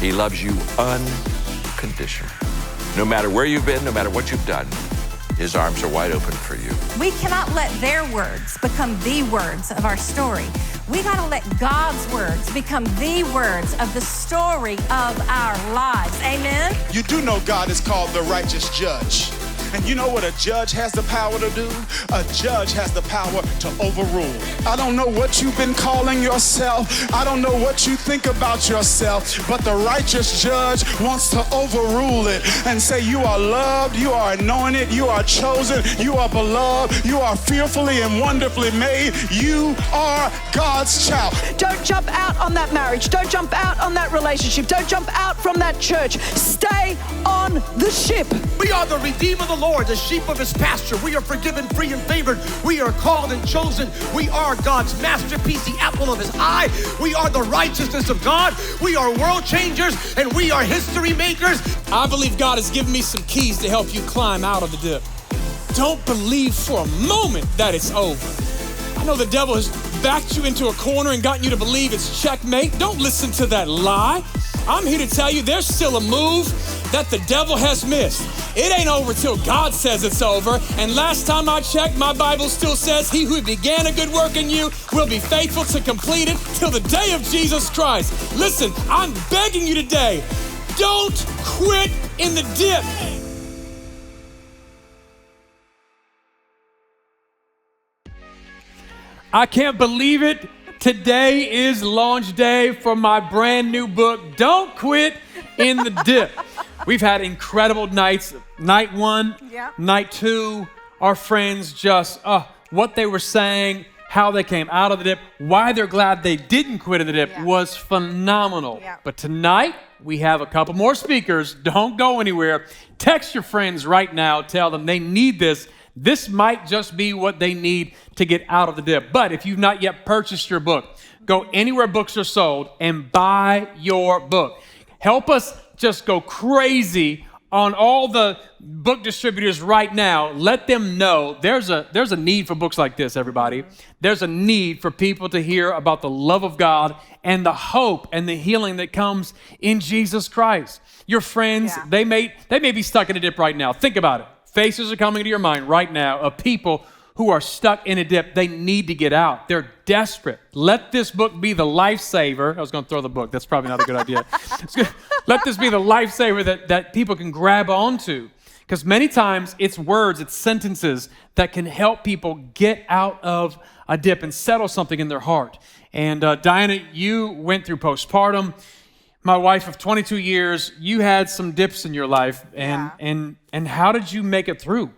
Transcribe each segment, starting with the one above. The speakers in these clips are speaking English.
He loves you unconditionally. No matter where you've been, no matter what you've done, his arms are wide open for you. We cannot let their words become the words of our story. We gotta let God's words become the words of the story of our lives. Amen? You do know God is called the righteous judge. And you know what a judge has the power to do? A judge has the power to overrule. I don't know what you've been calling yourself. I don't know what you think about yourself, but the righteous judge wants to overrule it and say you are loved, you are anointed, you are chosen, you are beloved, you are fearfully and wonderfully made. You are God's child. Don't jump out on that marriage. Don't jump out on that relationship. Don't jump out from that church. Stay on the ship. We are the redeemed of the Lord, the sheep of his pasture. We are forgiven, free, and favored. We are called and chosen. We are God's masterpiece, the apple of his eye. We are the righteousness of God. We are world changers, and we are history makers. I believe God has given me some keys to help you climb out of the dip. Don't believe for a moment that it's over. I know the devil has backed you into a corner and gotten you to believe it's checkmate. Don't listen to that lie. I'm here to tell you there's still a move that the devil has missed. It ain't over till God says it's over. And last time I checked, my Bible still says he who began a good work in you will be faithful to complete it till the day of Jesus Christ. Listen, I'm begging you today, don't quit in the dip. I can't believe it. Today is launch day for my brand new book, Don't Quit in the Dip. We've had incredible nights. Night one, night two, our friends just, what they were saying, how they came out of the dip, why they're glad they didn't quit in the dip was phenomenal. But tonight, we have a couple more speakers. Don't go anywhere. Text your friends right now. Tell them they need this. This might just be what they need to get out of the dip. But if you've not yet purchased your book, go anywhere books are sold and buy your book. Help us just go crazy on all the book distributors right now. Let them know there's a need for books like this, everybody. There's a need for people to hear about the love of God and the hope and the healing that comes in Jesus Christ. Your friends, they may be stuck in a dip right now. Think about it. Faces are coming to your mind right now of people who are stuck in a dip. They need to get out. They're desperate. Let this book be the lifesaver. I was going to throw the book. That's probably not a good idea. Let this be the lifesaver that people can grab onto. Because many times it's words, it's sentences that can help people get out of a dip and settle something in their heart. And Diana, you went through postpartum. My wife of 22 years, you had some dips in your life, and how did you make it through?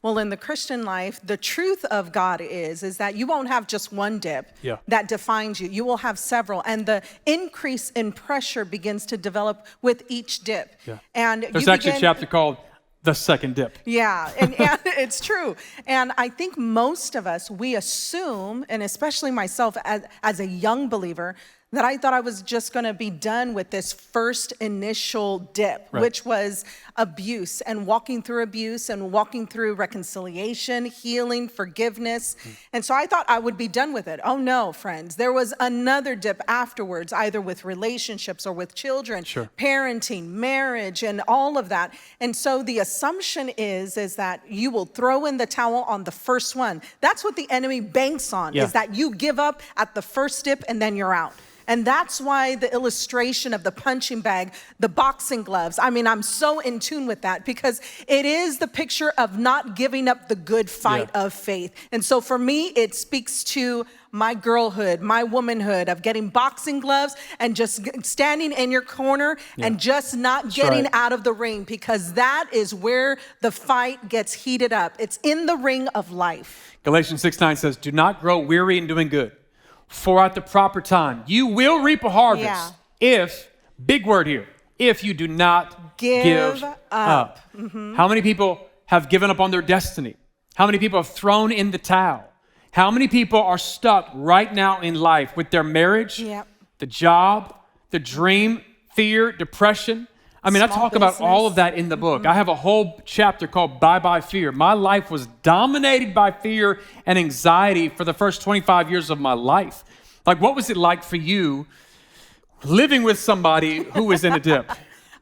Well, in the Christian life, the truth of God is that you won't have just one dip that defines you. You will have several, and the increase in pressure begins to develop with each dip. And there's actually a chapter called The Second Dip. And it's true. And I think most of us, we assume, and especially myself as a young believer, that I thought I was just going to be done with this first initial dip, which was abuse and walking through reconciliation, healing, forgiveness. And so I thought I would be done with it. Oh no, friends, there was another dip afterwards, either with relationships or with children, parenting, marriage, and all of that. And so the assumption is that you will throw in the towel on the first one. That's what the enemy banks on, is that you give up at the first dip and then you're out. And that's why the illustration of the punching bag, the boxing gloves, I mean, I'm so in tune with that because it is the picture of not giving up the good fight of faith. And so for me, it speaks to my girlhood, my womanhood of getting boxing gloves and just standing in your corner and just not getting out of the ring, because that is where the fight gets heated up. It's in the ring of life. Galatians 6:9 says, do not grow weary in doing good. For at the proper time, you will reap a harvest if, big word here, if you do not give up. How many people have given up on their destiny? How many people have thrown in the towel? How many people are stuck right now in life with their marriage, the job, the dream, fear, depression? I mean, I talk about all of that in the book. I have a whole chapter called Bye Bye Fear. My life was dominated by fear and anxiety for the first 25 years of my life. Like, what was it like for you living with somebody who is in a dip?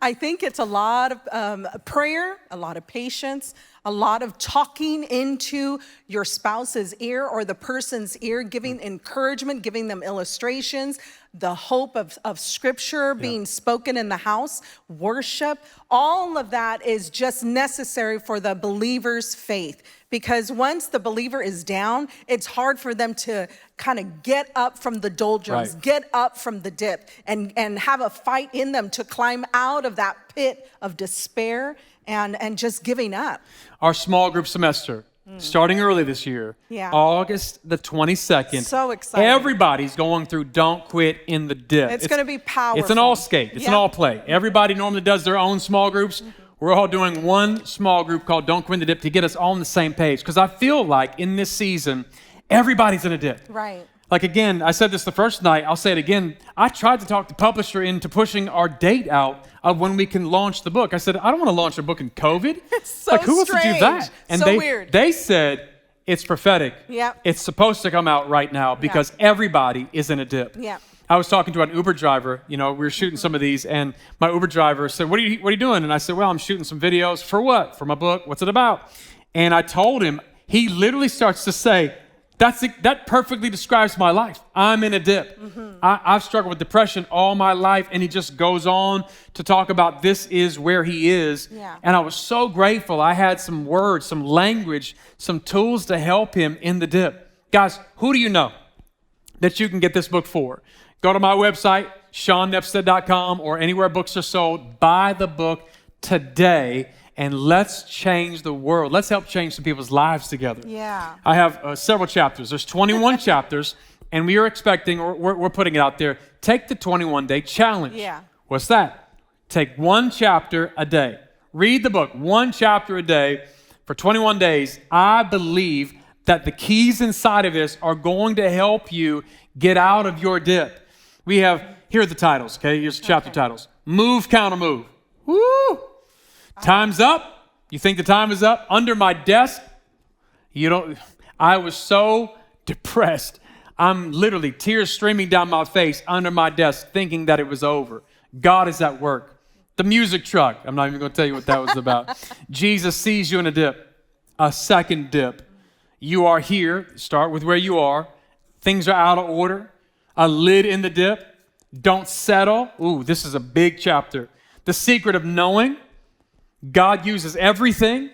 I think it's a lot of prayer, a lot of patience, a lot of talking into your spouse's ear or the person's ear, giving encouragement, giving them illustrations, the hope of scripture being spoken in the house, worship. All of that is just necessary for the believer's faith. Because once the believer is down, it's hard for them to kind of get up from the doldrums, get up from the dip, and have a fight in them to climb out of that pit of despair and just giving up. Our small group semester, starting early this year, August the 22nd. So exciting. Everybody's going through Don't Quit in the Dip. It's going to be powerful. It's an all skate. It's an all play. Everybody normally does their own small groups. We're all doing one small group called Don't Quit in the Dip to get us all on the same page. Because I feel like in this season, everybody's in a dip. Right. Like again, I said this the first night, I'll say it again. I tried to talk the publisher into pushing our date out of when we can launch the book. I said, I don't want to launch a book in COVID. It's so like, who wants to do that? strange. And So weird. They said, it's prophetic. Yep. It's supposed to come out right now because everybody is in a dip. Yeah. I was talking to an Uber driver, we were shooting some of these, and my Uber driver said, what are you doing? And I said, well, I'm shooting some videos. For what? For my book. What's it about? And I told him, he literally starts to say, that perfectly describes my life. I'm in a dip. I've struggled with depression all my life, and he just goes on to talk about this is where he is. Yeah. And I was so grateful. I had some words, some language, some tools to help him in the dip. Guys, who do you know that you can get this book for? Go to my website, SeanNepstead.com, or anywhere books are sold. Buy the book today, and let's change the world. Let's help change some people's lives together. Yeah. I have several chapters. There's 21 chapters, and we are expecting, or we're putting it out there, take the 21-day challenge. Yeah. What's that? Take one chapter a day. Read the book, one chapter a day for 21 days. I believe that the keys inside of this are going to help you get out of your dip. Here are the titles, okay? Here's the chapter titles. Move, counter, move. Woo! Time's up. You think the time is up? Under my desk, I was so depressed. I'm literally tears streaming down my face under my desk thinking that it was over. God is at work. The music truck. I'm not even going to tell you what that was about. Jesus sees you in a dip, a second dip. You are here. Start with where you are. Things are out of order. A lid in the dip. Don't settle. Ooh, this is a big chapter. The secret of knowing. God uses everything.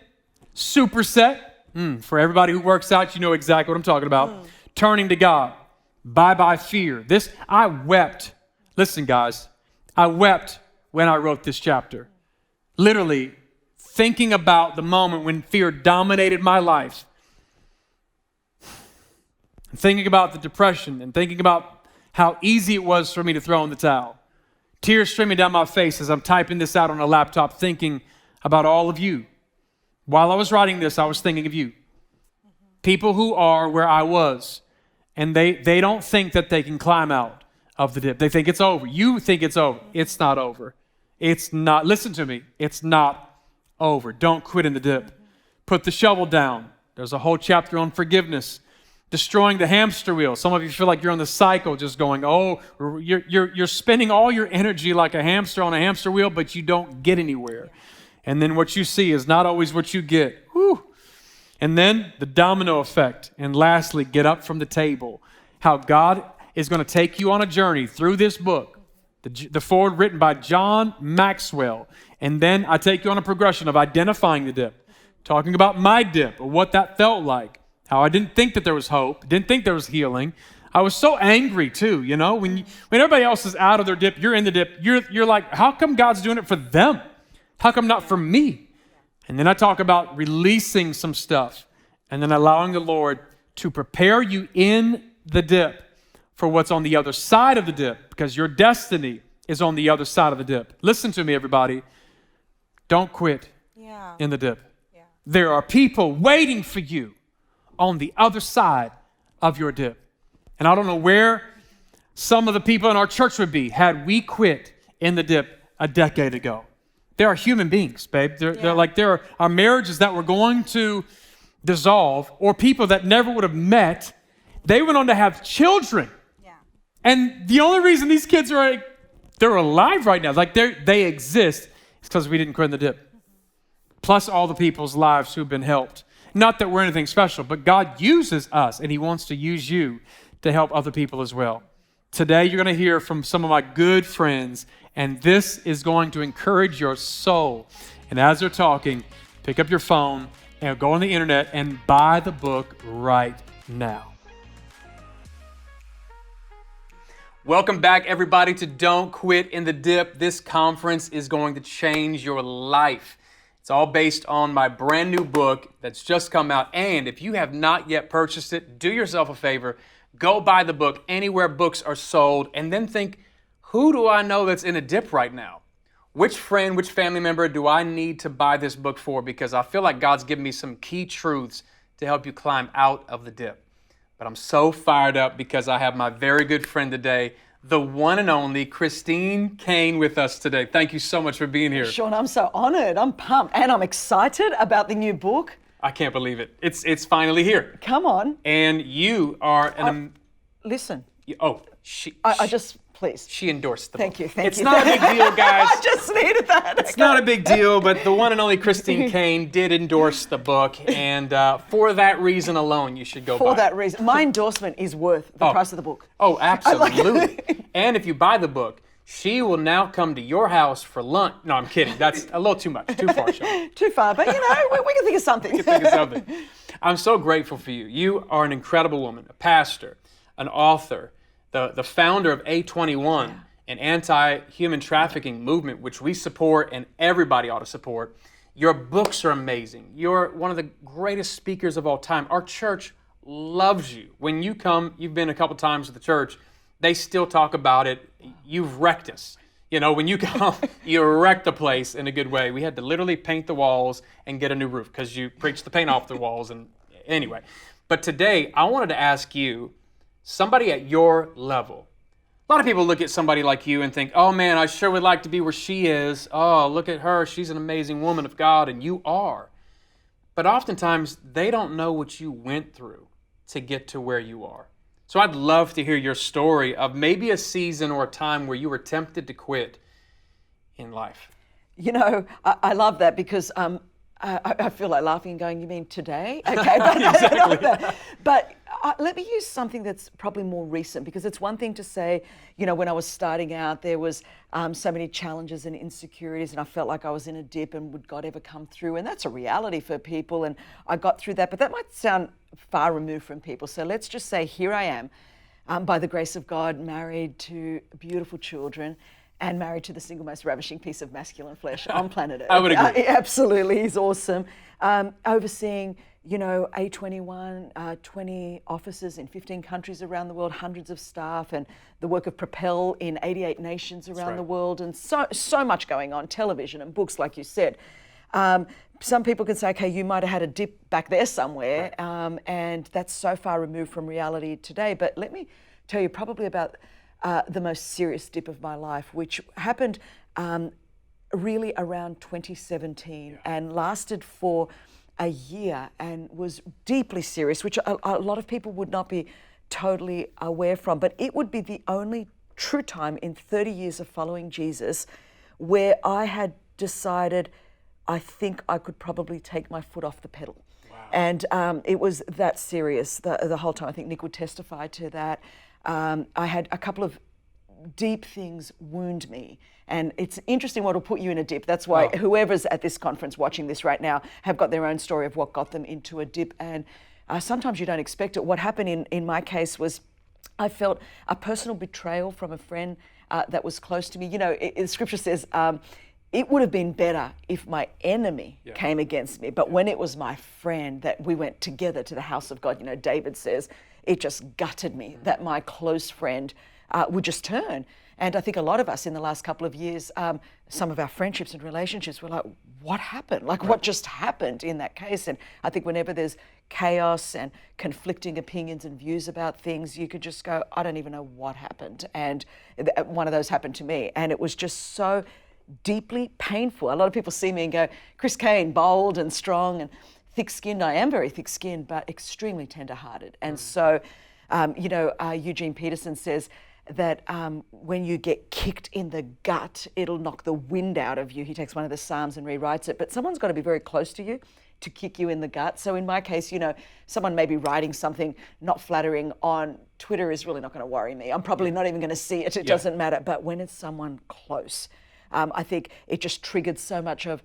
Superset. For everybody who works out, you know exactly what I'm talking about. Turning to God. Bye-bye fear. I wept. Listen, guys. I wept when I wrote this chapter. Literally thinking about the moment when fear dominated my life. Thinking about the depression and thinking about how easy it was for me to throw in the towel. Tears streaming down my face as I'm typing this out on a laptop, thinking about all of you. While I was writing this, I was thinking of you. People who are where I was, and they don't think that they can climb out of the dip. They think it's over. You think it's over. It's not over. It's not. Listen to me. It's not over. Don't quit in the dip. Put the shovel down. There's a whole chapter on forgiveness. Destroying the hamster wheel. Some of you feel like you're on the cycle just going, you're spending all your energy like a hamster on a hamster wheel, but you don't get anywhere. And then what you see is not always what you get. Whew. And then the domino effect. And lastly, get up from the table. How God is going to take you on a journey through this book, the foreword written by John Maxwell. And then I take you on a progression of identifying the dip, talking about my dip, or what that felt like. How I didn't think that there was hope, didn't think there was healing. I was so angry too, when everybody else is out of their dip, you're in the dip, you're like, how come God's doing it for them? How come not for me? And then I talk about releasing some stuff and then allowing the Lord to prepare you in the dip for what's on the other side of the dip, because your destiny is on the other side of the dip. Listen to me, everybody. Don't quit in the dip. Yeah. There are people waiting for you on the other side of your dip. And I don't know where some of the people in our church would be had we quit in the dip a decade ago. There are human beings, babe. There are marriages that were going to dissolve, or people that never would have met. They went on to have children. Yeah. And the only reason these kids are They're alive right now. Like they exist. It's because we didn't quit in the dip. Plus all the people's lives who've been helped. Not that we're anything special, but God uses us and he wants to use you to help other people as well. Today, you're going to hear from some of my good friends, and this is going to encourage your soul. And as they're talking, pick up your phone and go on the internet and buy the book right now. Welcome back, everybody, to Don't Quit in the Dip. This conference is going to change your life. It's all based on my brand new book that's just come out. And if you have not yet purchased it, do yourself a favor. Go buy the book anywhere books are sold, and then think, who do I know that's in a dip right now? Which friend, which family member do I need to buy this book for? Because I feel like God's given me some key truths to help you climb out of the dip. But I'm so fired up because I have my very good friend today, the one and only Christine Kane, with us today. Thank you so much for being here. Sean, I'm so honored. I'm pumped. And I'm excited about the new book. I can't believe it. It's finally here. Come on. And you are Listen. Please. She endorsed the Thank book. you. Thank it's you. not a big deal, guys. I just needed that. It's not a big deal, but the one and only Christine Kane did endorse the book, and for that reason alone, you should go buy it. For that reason. My endorsement is worth the price of the book. Oh, absolutely. And if you buy the book, she will now come to your house for lunch. No, I'm kidding. That's a little too much. Too far, Sean. Too far, but we can think of something. We can think of something. I'm so grateful for you. You are an incredible woman, a pastor, an author, the founder of A21, an anti-human trafficking movement, which we support and everybody ought to support. Your books are amazing. You're one of the greatest speakers of all time. Our church loves you. When you come, you've been a couple times to the church, they still talk about it. You've wrecked us. You know, when you come, you wrecked the place in a good way. We had to literally paint the walls and get a new roof because you preached the paint off the walls. And anyway, but today I wanted to ask you, somebody at your level. A lot of people look at somebody like you and think, oh man, I sure would like to be where she is. Oh, look at her. She's an amazing woman of God, and you are. But oftentimes, they don't know what you went through to get to where you are. So I'd love to hear your story of maybe a season or a time where you were tempted to quit in life. You know, I love that because I feel like laughing and going, you mean today? Okay, but let me use something that's probably more recent, because it's one thing to say, you know, when I was starting out, there was so many challenges and insecurities, and I felt like I was in a dip, and would God ever come through? And that's a reality for people, and I got through that, but that might sound far removed from people. So let's just say, here I am, by the grace of God, married to beautiful children, and married to the single most ravishing piece of masculine flesh on planet Earth. I would agree. Absolutely, he's awesome. Overseeing, you know, A21, 20 offices in 15 countries around the world, hundreds of staff, and the work of Propel in 88 nations around the world, and so much going on, television and books, like you said. Some people can say, okay, you might have had a dip back there somewhere, and that's so far removed from reality today. But let me tell you probably about the most serious dip of my life, which happened really around 2017 and lasted for a year and was deeply serious, which a lot of people would not be totally aware from. But it would be the only true time in 30 years of following Jesus where I had decided I think I could probably take my foot off the pedal. Wow. And it was that serious the whole time. I think Nick would testify to that. I had a couple of deep things wound me. And it's interesting what will put you in a dip. That's why whoever's at this conference watching this right now have got their own story of what got them into a dip. And sometimes you don't expect it. What happened in my case was I felt a personal betrayal from a friend that was close to me. You know, the scripture says, it would have been better if my enemy came against me. But when it was my friend that we went together to the house of God, you know, David says, it just gutted me that my close friend would just turn. And I think a lot of us in the last couple of years, some of our friendships and relationships were like, what happened? Like, what just happened in that case? And I think whenever there's chaos and conflicting opinions and views about things, you could just go, I don't even know what happened. And one of those happened to me. And it was just so deeply painful. A lot of people see me and go, Chris Kane, bold and strong and thick-skinned. I am very thick-skinned, but extremely tender-hearted. And so, you know, Eugene Peterson says, that when you get kicked in the gut, it'll knock the wind out of you. He takes one of the Psalms and rewrites it, but someone's got to be very close to you to kick you in the gut. So in my case, you know, someone may be writing something not flattering on Twitter is really not going to worry me. I'm probably not even going to see it. It doesn't matter. But when it's someone close, I think it just triggered so much of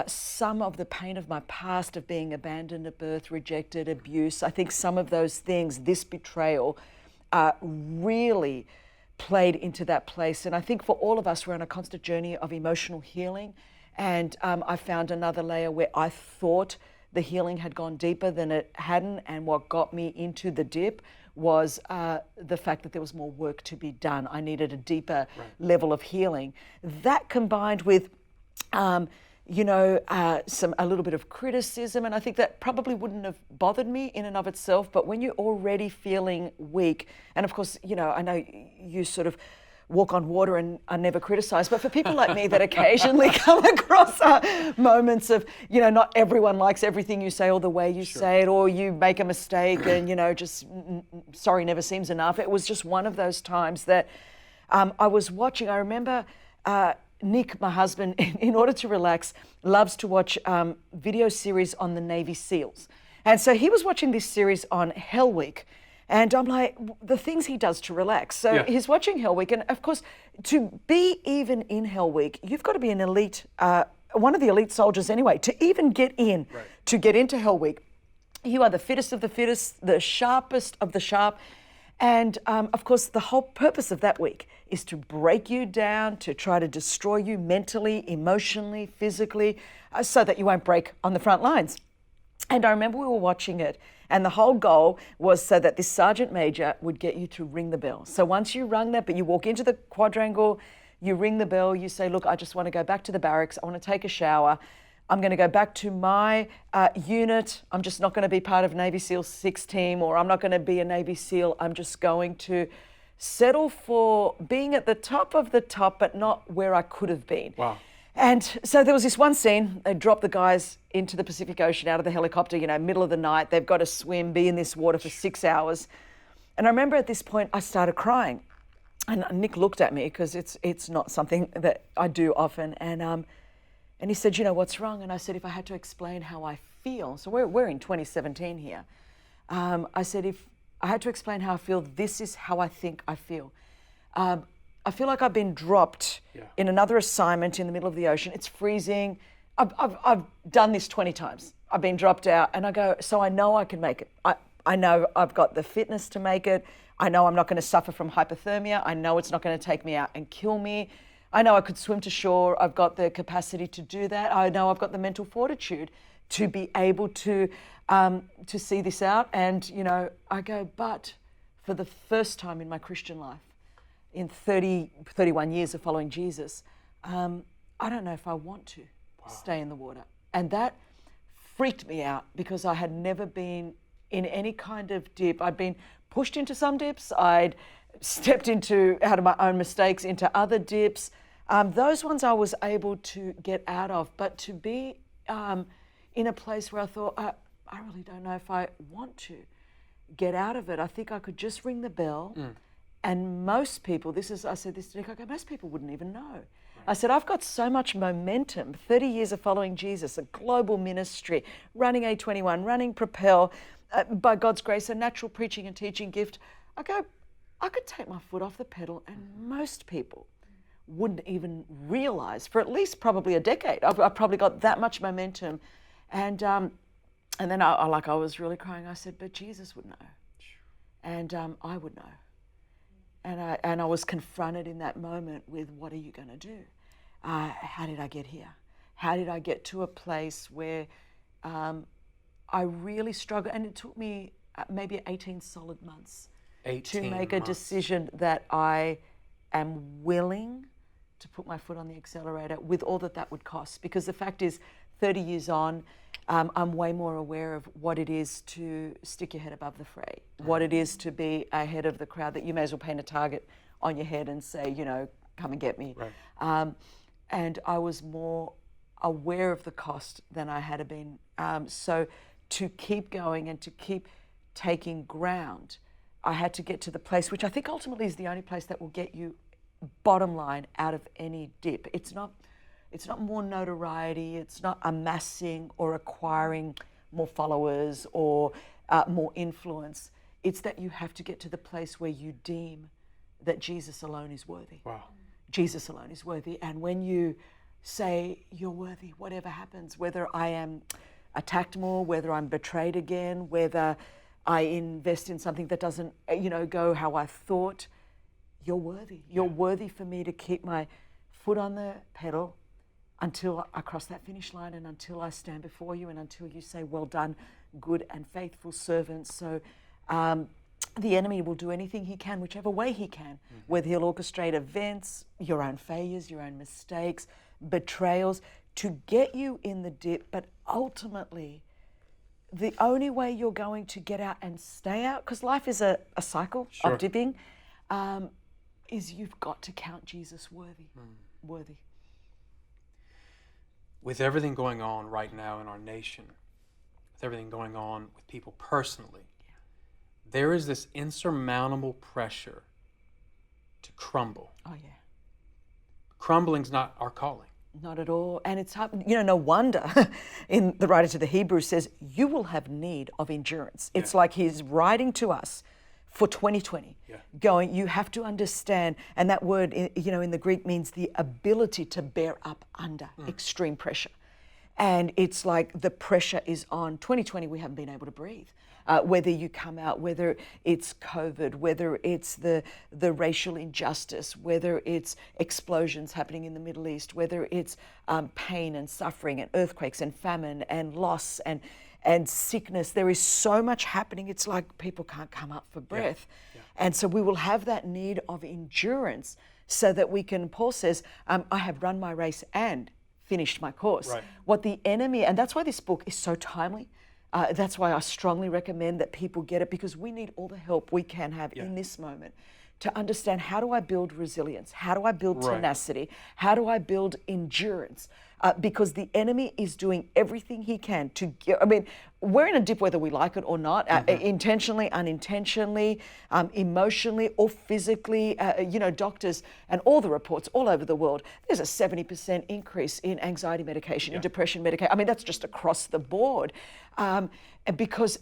some of the pain of my past of being abandoned at birth, rejected, abuse. I think some of those things, this betrayal, really played into that place. And I think for all of us, we're on a constant journey of emotional healing. And I found another layer where I thought the healing had gone deeper than it hadn't. And what got me into the dip was the fact that there was more work to be done. I needed a deeper level of healing. That combined with, a little bit of criticism. And I think that probably wouldn't have bothered me in and of itself. But when you're already feeling weak, and of course, you know, I know you sort of walk on water and are never criticized. But for people like me that occasionally come across moments of, you know, not everyone likes everything you say or the way you say it, or you make a mistake and, you know, just sorry never seems enough. It was just one of those times that I was watching. I remember Nick, my husband, in order to relax, loves to watch video series on the Navy SEALs. And so he was watching this series on Hell Week. And I'm like, the things he does to relax. So he's watching Hell Week. And of course, to be even in Hell Week, you've got to be an elite, one of the elite soldiers anyway, to even get in, to get into Hell Week. You are the fittest of the fittest, the sharpest of the sharp. And of course, the whole purpose of that week is to break you down, to try to destroy you mentally, emotionally, physically, so that you won't break on the front lines. And I remember we were watching it, and the whole goal was so that this sergeant major would get you to ring the bell. So once you rung that, but you walk into the quadrangle, you ring the bell, you say, look, I just want to go back to the barracks. I want to take a shower. I'm going to go back to my unit. I'm just not going to be part of Navy SEAL 6 team, or I'm not going to be a Navy SEAL. I'm just going to settle for being at the top of the top, but not where I could have been. Wow. And so there was this one scene, they dropped the guys into the Pacific Ocean out of the helicopter, you know, middle of the night. They've got to swim, be in this water for 6 hours. And I remember at this point, I started crying. And Nick looked at me, because it's not something that I do often. And he said, you know, what's wrong? And I said, if I had to explain how I feel, so we're in 2017 here. I said, if I had to explain how I feel, this is how I think I feel. I feel like I've been dropped in another assignment in the middle of the ocean. It's freezing. I've done this 20 times. I've been dropped out, and I go, so I know I can make it. I know I've got the fitness to make it. I know I'm not going to suffer from hypothermia. I know it's not going to take me out and kill me. I know I could swim to shore. I've got the capacity to do that. I know I've got the mental fortitude to be able to see this out. And, you know, I go, but for the first time in my Christian life, in 31 years of following Jesus, I don't know if I want to stay in the water. And that freaked me out, because I had never been in any kind of dip. I'd been pushed into some dips. I'd stepped out of my own mistakes into other dips. Those ones I was able to get out of, but to be in a place where I thought, I really don't know if I want to get out of it. I think I could just ring the bell. And most people, I said this to Nick, I go, most people wouldn't even know. I said, I've got so much momentum, 30 years of following Jesus, a global ministry, running A21, running Propel, by God's grace, a natural preaching and teaching gift. I go, I could take my foot off the pedal, and most people wouldn't even realize for at least probably a decade. I've probably got that much momentum. And then I was really crying. I said, but Jesus would know. And I would know. And I was confronted in that moment with, what are you going to do? How did I get here? How did I get to a place where I really struggled? And it took me maybe 18 solid months to make a decision that I am willing to put my foot on the accelerator with all that would cost. Because the fact is, 30 years on, I'm way more aware of what it is to stick your head above the fray, what it is to be ahead of the crowd, that you may as well paint a target on your head and say, you know, come and get me. And I was more aware of the cost than I had been. So to keep going and to keep taking ground, I had to get to the place, which I think ultimately is the only place that will get you bottom line out of any dip. It's not more notoriety, it's not amassing or acquiring more followers or more influence. It's that you have to get to the place where you deem that Jesus alone is worthy. Wow. Jesus alone is worthy. And when you say you're worthy, whatever happens, whether I am attacked more, whether I'm betrayed again, whether I invest in something that doesn't, go how I thought, you're worthy. You're worthy for me to keep my foot on the pedal until I cross that finish line and until I stand before you and until you say, well done, good and faithful servant. So the enemy will do anything he can, whichever way he can, whether he'll orchestrate events, your own failures, your own mistakes, betrayals, to get you in the dip. But ultimately, the only way you're going to get out and stay out, because life is a cycle of dipping, is you've got to count Jesus worthy. Worthy. With everything going on right now in our nation, with everything going on with people personally, there is this insurmountable pressure to crumble. Oh, yeah. Crumbling's not our calling. Not at all. And it's hard, no wonder in the writer to the Hebrews says, you will have need of endurance. It's like he's writing to us for 2020, going, you have to understand, and that word, in the Greek means the ability to bear up under extreme pressure. And it's like the pressure is on. 2020, we haven't been able to breathe. Whether you come out, whether it's COVID, whether it's the racial injustice, whether it's explosions happening in the Middle East, whether it's pain and suffering and earthquakes and famine and loss and sickness. There is so much happening. It's like people can't come up for breath. And so we will have that need of endurance so that we can, Paul says, I have run my race and finished my course. Right. What the enemy, and that's why this book is so timely. That's why I strongly recommend that people get it, because we need all the help we can have in this moment to understand, how do I build resilience? How do I build tenacity? How do I build endurance? Because the enemy is doing everything he can to get, we're in a dip whether we like it or not, intentionally, unintentionally, emotionally or physically. Doctors and all the reports all over the world, there's a 70% increase in anxiety medication, in depression medication. That's just across the board. Because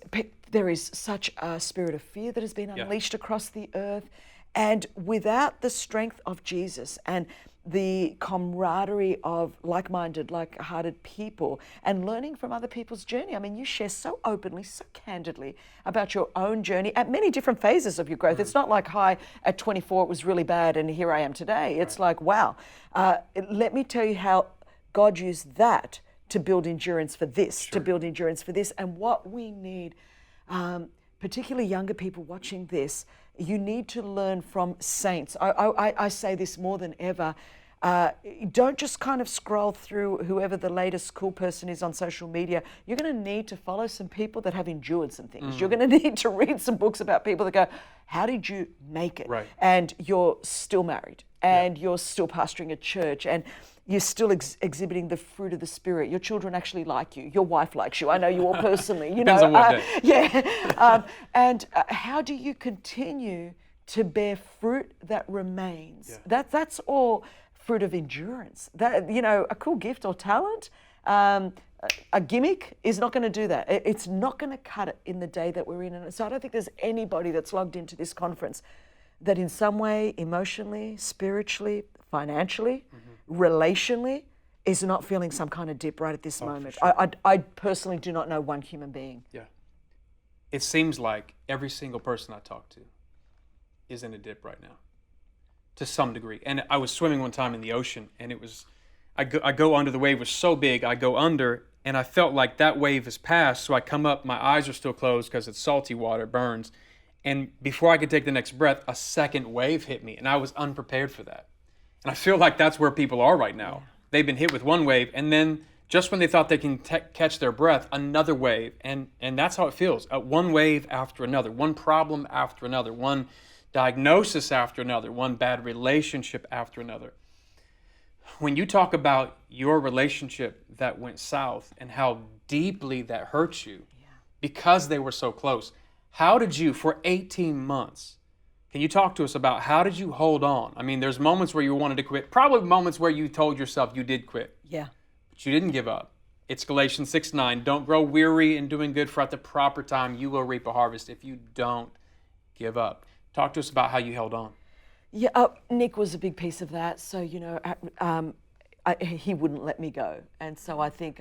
there is such a spirit of fear that has been unleashed across the earth. And without the strength of Jesus and the camaraderie of like-minded, like-hearted people and learning from other people's journey. You share so openly, so candidly about your own journey at many different phases of your growth. It's not like, hi, at 24 it was really bad and here I am today. It's like, wow, let me tell you how God used that to build endurance for this, to build endurance for this. And what we need, particularly younger people watching this, you need to learn from saints. I say this more than ever. Don't just kind of scroll through whoever the latest cool person is on social media. You're going to need to follow some people that have endured some things. You're going to need to read some books about people that go, how did you make it? Right. And you're still married and you're still pastoring a church and you're still exhibiting the fruit of the Spirit. Your children actually like you. Your wife likes you. I know you all personally. Depends on what day. And how do you continue to bear fruit that remains? That's all fruit of endurance. That, a cool gift or talent, a gimmick is not going to do that. It's not going to cut it in the day that we're in. And so I don't think there's anybody that's logged into this conference that in some way, emotionally, spiritually, financially, relationally, is not feeling some kind of dip right at this moment. Sure. I personally do not know one human being. Yeah. It seems like every single person I talk to is in a dip right now, to some degree. And I was swimming one time in the ocean, and it was, I go under, the wave was so big, I go under, and I felt like that wave has passed, so I come up, my eyes are still closed because it's salty water, burns, and before I could take the next breath, a second wave hit me, and I was unprepared for that. And I feel like that's where people are right now. Yeah. They've been hit with one wave, and then just when they thought they can catch their breath, another wave, and that's how it feels. One wave after another, one problem after another, one diagnosis after another, one bad relationship after another. When you talk about your relationship that went south and how deeply that hurt you because they were so close, How did you, for 18 months, can you talk to us about how did you hold on? I mean, there's moments where you wanted to quit, probably moments where you told yourself you did quit. Yeah. But you didn't give up. It's Galatians 6:9. Don't grow weary in doing good, for at the proper time you will reap a harvest if you don't give up. Talk to us about how you held on. Yeah, Nick was a big piece of that. So, he wouldn't let me go. And so I think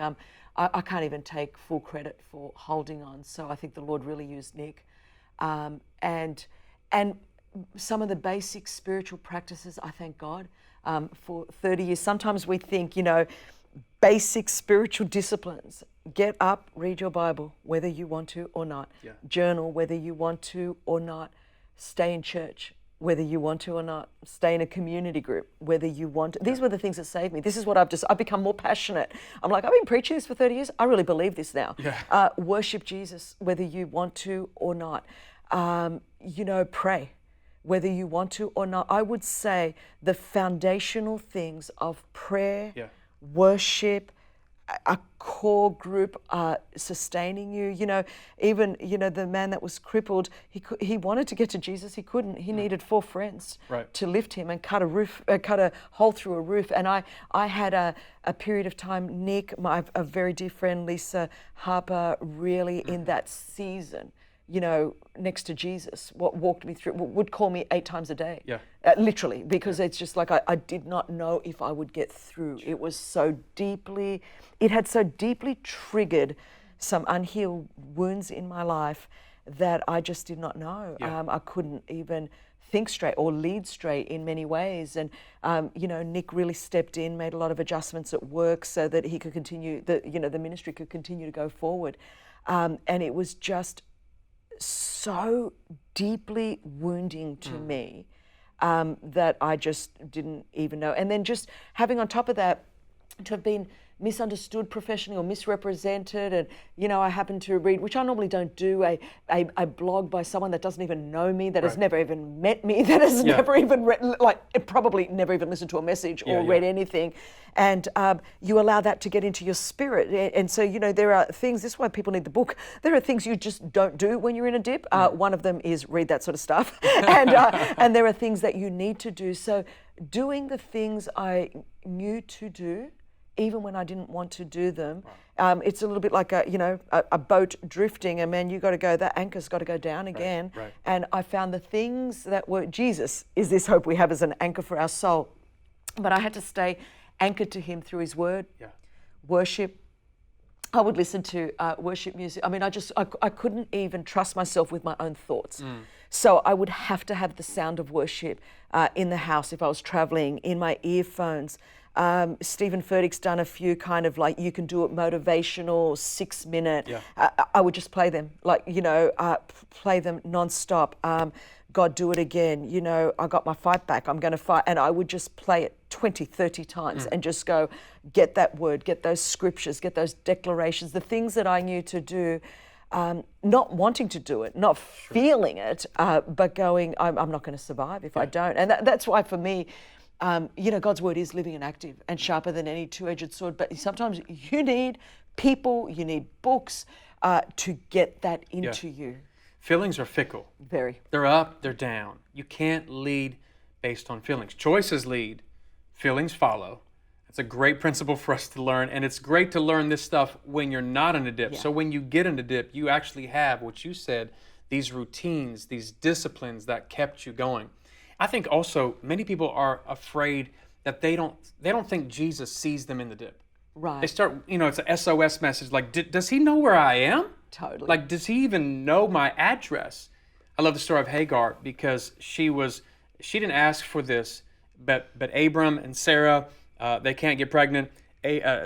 I can't even take full credit for holding on. So I think the Lord really used Nick. And some of the basic spiritual practices, I thank God for 30 years. Sometimes we think, basic spiritual disciplines. Get up, read your Bible, whether you want to or not. Yeah. Journal, whether you want to or not. Stay in church, whether you want to or not. Stay in a community group, whether you want to. These were the things that saved me. This is what I've become more passionate. I'm like, I've been preaching this for 30 years. I really believe this now. Yeah. Worship Jesus, whether you want to or not. Pray, whether you want to or not. I would say the foundational things of prayer, worship, a core group sustaining you. Even the man that was crippled, he wanted to get to Jesus, he couldn't. He needed 4 friends to lift him and cut a hole through a roof. And I had a period of time, Nick, a very dear friend, Lisa Harper, really in that season, next to Jesus, what walked me through, would call me 8 times a day. Yeah. Literally, because it's just like I did not know if I would get through. It had so deeply triggered some unhealed wounds in my life that I just did not know. Yeah. I couldn't even think straight or lead straight in many ways. And, Nick really stepped in, made a lot of adjustments at work so that he could continue, the ministry could continue to go forward. And it was just so deeply wounding to me that I just didn't even know. And then just having on top of that, to have been misunderstood professionally or misrepresented, and I happen to read, which I normally don't do, a blog by someone that doesn't even know me, that has never even met me, that has never even read, probably never even listened to a message or read anything, and you allow that to get into your spirit. And so there are things, this is why people need the book, there are things you just don't do when you're in a dip. One of them is read that sort of stuff, and there are things that you need to do. So doing the things I knew to do, even when I didn't want to do them. It's a little bit like a boat drifting, and man, you got to go, that anchor's got to go down again. Right. And I found the things that were, Jesus is this hope we have as an anchor for our soul. But I had to stay anchored to him through his word, worship. I would listen to worship music. I mean, I couldn't even trust myself with my own thoughts. So I would have to have the sound of worship in the house if I was traveling, in my earphones. Stephen Furtick's done a few kind of like, you can do it motivational 6-minute. I would just play them, play them nonstop. God, do it again. I got my fight back. I'm going to fight. And I would just play it 20, 30 times and just go, get that word, get those scriptures, get those declarations, the things that I knew to do, not wanting to do it, not feeling it, but going, I'm not going to survive if I don't. And that's why for me, God's word is living and active and sharper than any two-edged sword. But sometimes you need people, you need books to get that into you. Feelings are fickle. Very. They're up, they're down. You can't lead based on feelings. Choices lead, feelings follow. It's a great principle for us to learn, and it's great to learn this stuff when you're not in a dip. So when you get in a dip, you actually have what you said, these routines, these disciplines that kept you going. I think also many people are afraid that they don't think Jesus sees them in the dip. Right. They start, it's an SOS message like, does he know where I am? Totally. Like, does he even know my address? I love the story of Hagar because she didn't ask for this, but Abram and Sarah, they can't get pregnant.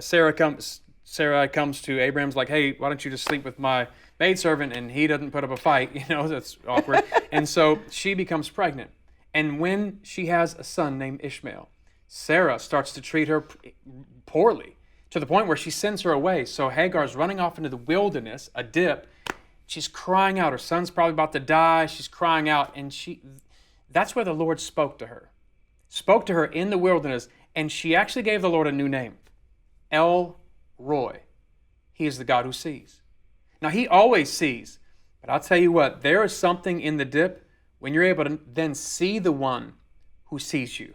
Sarah comes to Abram's like, hey, why don't you just sleep with my maidservant? And he doesn't put up a fight, that's awkward. And so she becomes pregnant. And when she has a son named Ishmael, Sarah starts to treat her poorly to the point where she sends her away. So Hagar's running off into the wilderness, a dip. She's crying out. Her son's probably about to die. She's crying out. And that's where the Lord spoke to her. Spoke to her in the wilderness. And she actually gave the Lord a new name. El Roy. He is the God who sees. Now, he always sees. But But I'll tell you what, there is something in the dip when you're able to then see the one who sees you.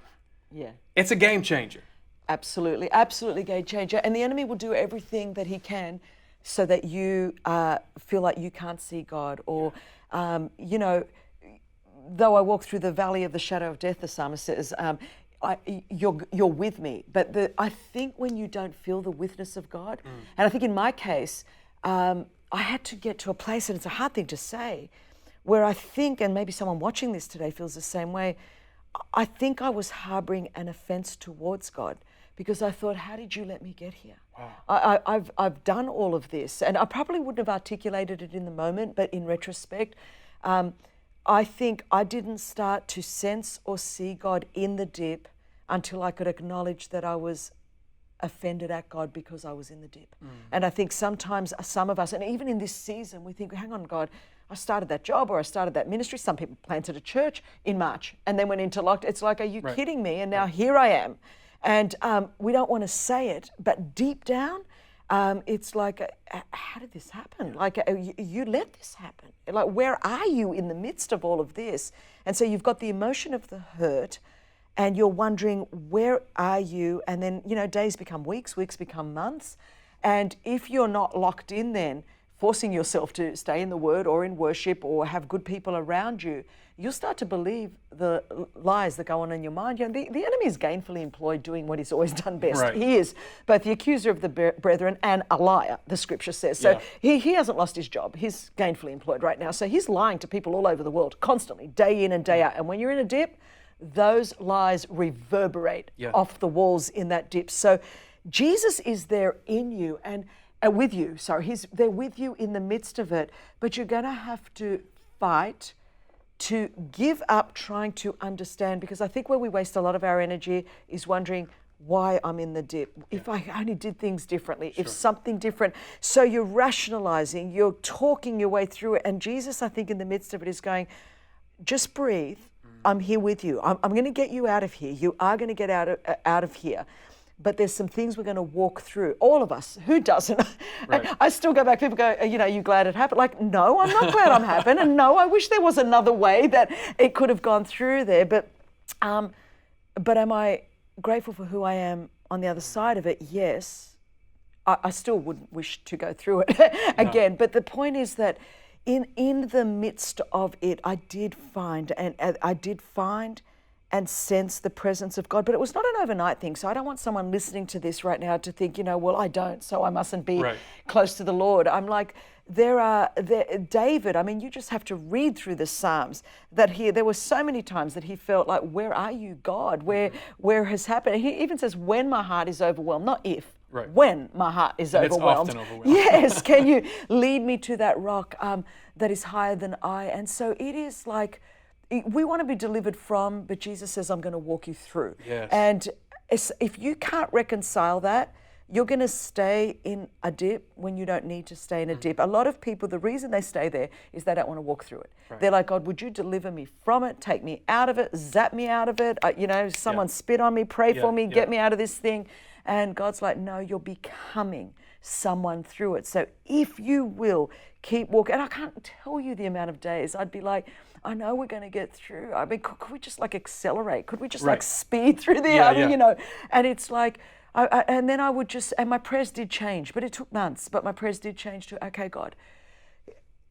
Yeah. It's a game changer. Absolutely, absolutely game changer. And the enemy will do everything that he can so that you feel like you can't see God. Or, you know, though I walk through the valley of the shadow of death, the psalmist says, you're with me. But I think when you don't feel the witness of God, and I think in my case, I had to get to a place, and it's a hard thing to say, where I think, and maybe someone watching this today feels the same way, I think I was harboring an offense towards God because I thought, how did you let me get here? Wow. I've done all of this, and I probably wouldn't have articulated it in the moment, but in retrospect, I think I didn't start to sense or see God in the dip until I could acknowledge that I was offended at God because I was in the dip. And I think sometimes some of us, and even in this season, we think, hang on, God, I started that job or I started that ministry. Some people planted a church in March and then went into lockdown. It's like, are you kidding me? And now here I am. And we don't want to say it, but deep down, it's like, how did this happen? Like, you let this happen. Like, where are you in the midst of all of this? And so you've got the emotion of the hurt, and you're wondering, where are you? And then, you know, days become weeks, weeks become months. And if you're not locked in then, forcing yourself to stay in the Word or in worship or have good people around you, you'll start to believe the lies that go on in your mind. You know, the enemy is gainfully employed doing what he's always done best. Right. He is both the accuser of the brethren and a liar, the scripture says. So he hasn't lost his job. He's gainfully employed right now. So he's lying to people all over the world constantly, day in and day out. And when you're in a dip, those lies reverberate off the walls in that dip. So Jesus is there in you and with you, he's there with you in the midst of it, but you're going to have to fight to give up trying to understand, because I think where we waste a lot of our energy is wondering why I'm in the dip. If I only did things differently, if something different. So you're rationalizing, you're talking your way through it, and Jesus, I think in the midst of it is going, just breathe. I'm here with you. I'm going to get you out of here. You are going to get out of here. But there's some things we're going to walk through. All of us. Who doesn't? Right. I still go back. People go, you know, you glad it happened? Like, no, I'm not glad I'm happened. And no, I wish there was another way that it could have gone through there. But am I grateful for who I am on the other side of it? Yes. I still wouldn't wish to go through it again. No. But the point is that in the midst of it, I did find and sense the presence of God. But it was not an overnight thing. So I don't want someone listening to this right now to think, you know, well, I don't, so I mustn't be close to the Lord. I'm like, David, I mean, you just have to read through the Psalms there were so many times that he felt like, where are you, God? Where has happened? He even says, when my heart is overwhelmed, not if. Right. When my heart is overwhelmed. It's often overwhelmed. Yes, can you lead me to that rock that is higher than I? And so it is like, we want to be delivered from, but Jesus says, I'm going to walk you through. Yes. And if you can't reconcile that, you're going to stay in a dip when you don't need to stay in a dip. A lot of people, the reason they stay there is they don't want to walk through it. Right. They're like, God, would you deliver me from it, take me out of it, zap me out of it, someone spit on me, pray for me, get me out of this thing. And God's like, no, you're becoming someone through it. So if you will keep walking, and I can't tell you the amount of days I'd be like, I know we're going to get through. I mean, could we just like accelerate? Could we just like speed through the, you know? And it's like, and then I would just, and my prayers did change, but it took months, but my prayers did change to, okay, God,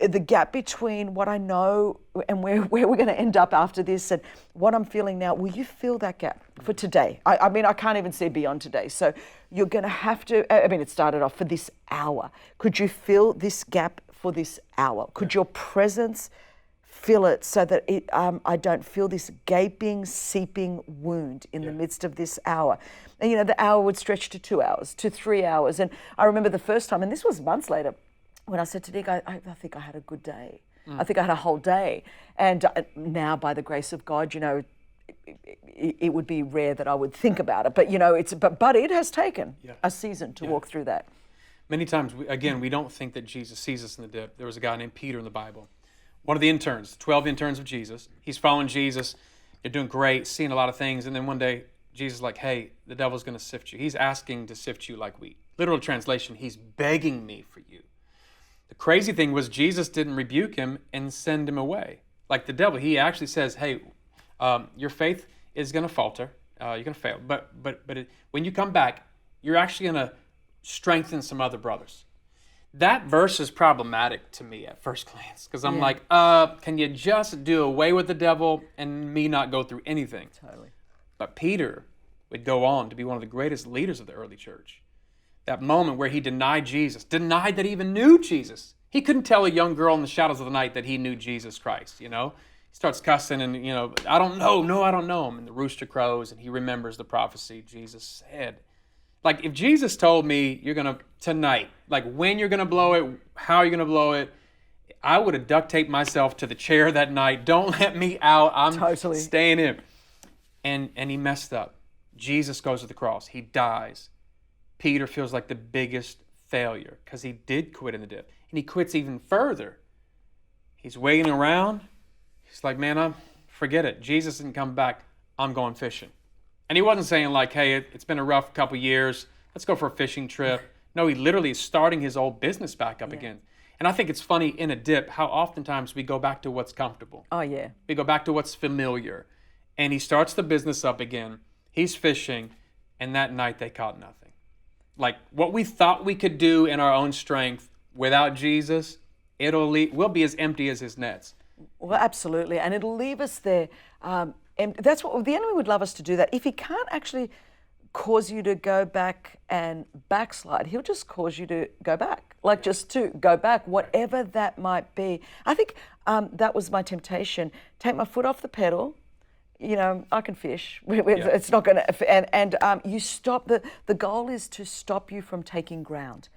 the gap between what I know and where we're going to end up after this and what I'm feeling now, will you fill that gap for today? I mean, I can't even see beyond today. So you're going to have to, I mean, it started off for this hour. Could you fill this gap for this hour? Could your presence fill it so that I don't feel this gaping, seeping wound in the midst of this hour? And, you know, the hour would stretch to 2 hours, to 3 hours. And I remember the first time, and this was months later, when I said to Nick, I think I had a good day. I think I had a whole day. And now, by the grace of God, you know, it would be rare that I would think about it. But, you know, but it has taken a season to walk through that. Many times, we don't think that Jesus sees us in the dip. There was a guy named Peter in the Bible. One of the interns, 12 interns of Jesus. He's following Jesus. They're doing great, seeing a lot of things. And then one day, Jesus is like, hey, the devil's going to sift you. He's asking to sift you like wheat. Literal translation, he's begging me for you. The crazy thing was Jesus didn't rebuke him and send him away. Like the devil, he actually says, hey, your faith is going to falter. You're going to fail. But when you come back, you're actually going to strengthen some other brothers. That verse is problematic to me at first glance because I'm like, can you just do away with the devil and me not go through anything? Totally. But Peter would go on to be one of the greatest leaders of the early church. That moment where he denied Jesus, denied that he even knew Jesus. He couldn't tell a young girl in the shadows of the night that he knew Jesus Christ, you know? He starts cussing and, I don't know. No, I don't know him. And the rooster crows and he remembers the prophecy Jesus said. Like if Jesus told me you're going to, tonight, like when you're going to blow it, how you're going to blow it, I would have duct taped myself to the chair that night. Don't let me out. I'm totally staying in. And he messed up. Jesus goes to the cross. He dies. Peter feels like the biggest failure because he did quit in the dip. And he quits even further. He's waiting around. He's like, man, forget it. Jesus didn't come back. I'm going fishing. And he wasn't saying like, hey, it's been a rough couple years. Let's go for a fishing trip. No, he literally is starting his old business back up again. And I think it's funny in a dip how oftentimes we go back to what's comfortable. Oh, yeah. We go back to what's familiar. And he starts the business up again. He's fishing. And that night they caught nothing. Like what we thought we could do in our own strength without Jesus, we'll be as empty as his nets. Well, absolutely. And it'll leave us there. And that's what the enemy would love us to do that. If he can't actually cause you to go back and backslide, he'll just cause you to go back, like just to go back, whatever that might be. I think that was my temptation. Take my foot off the pedal. I can fish. It's not going to, and you stop, the goal is to stop you from taking ground,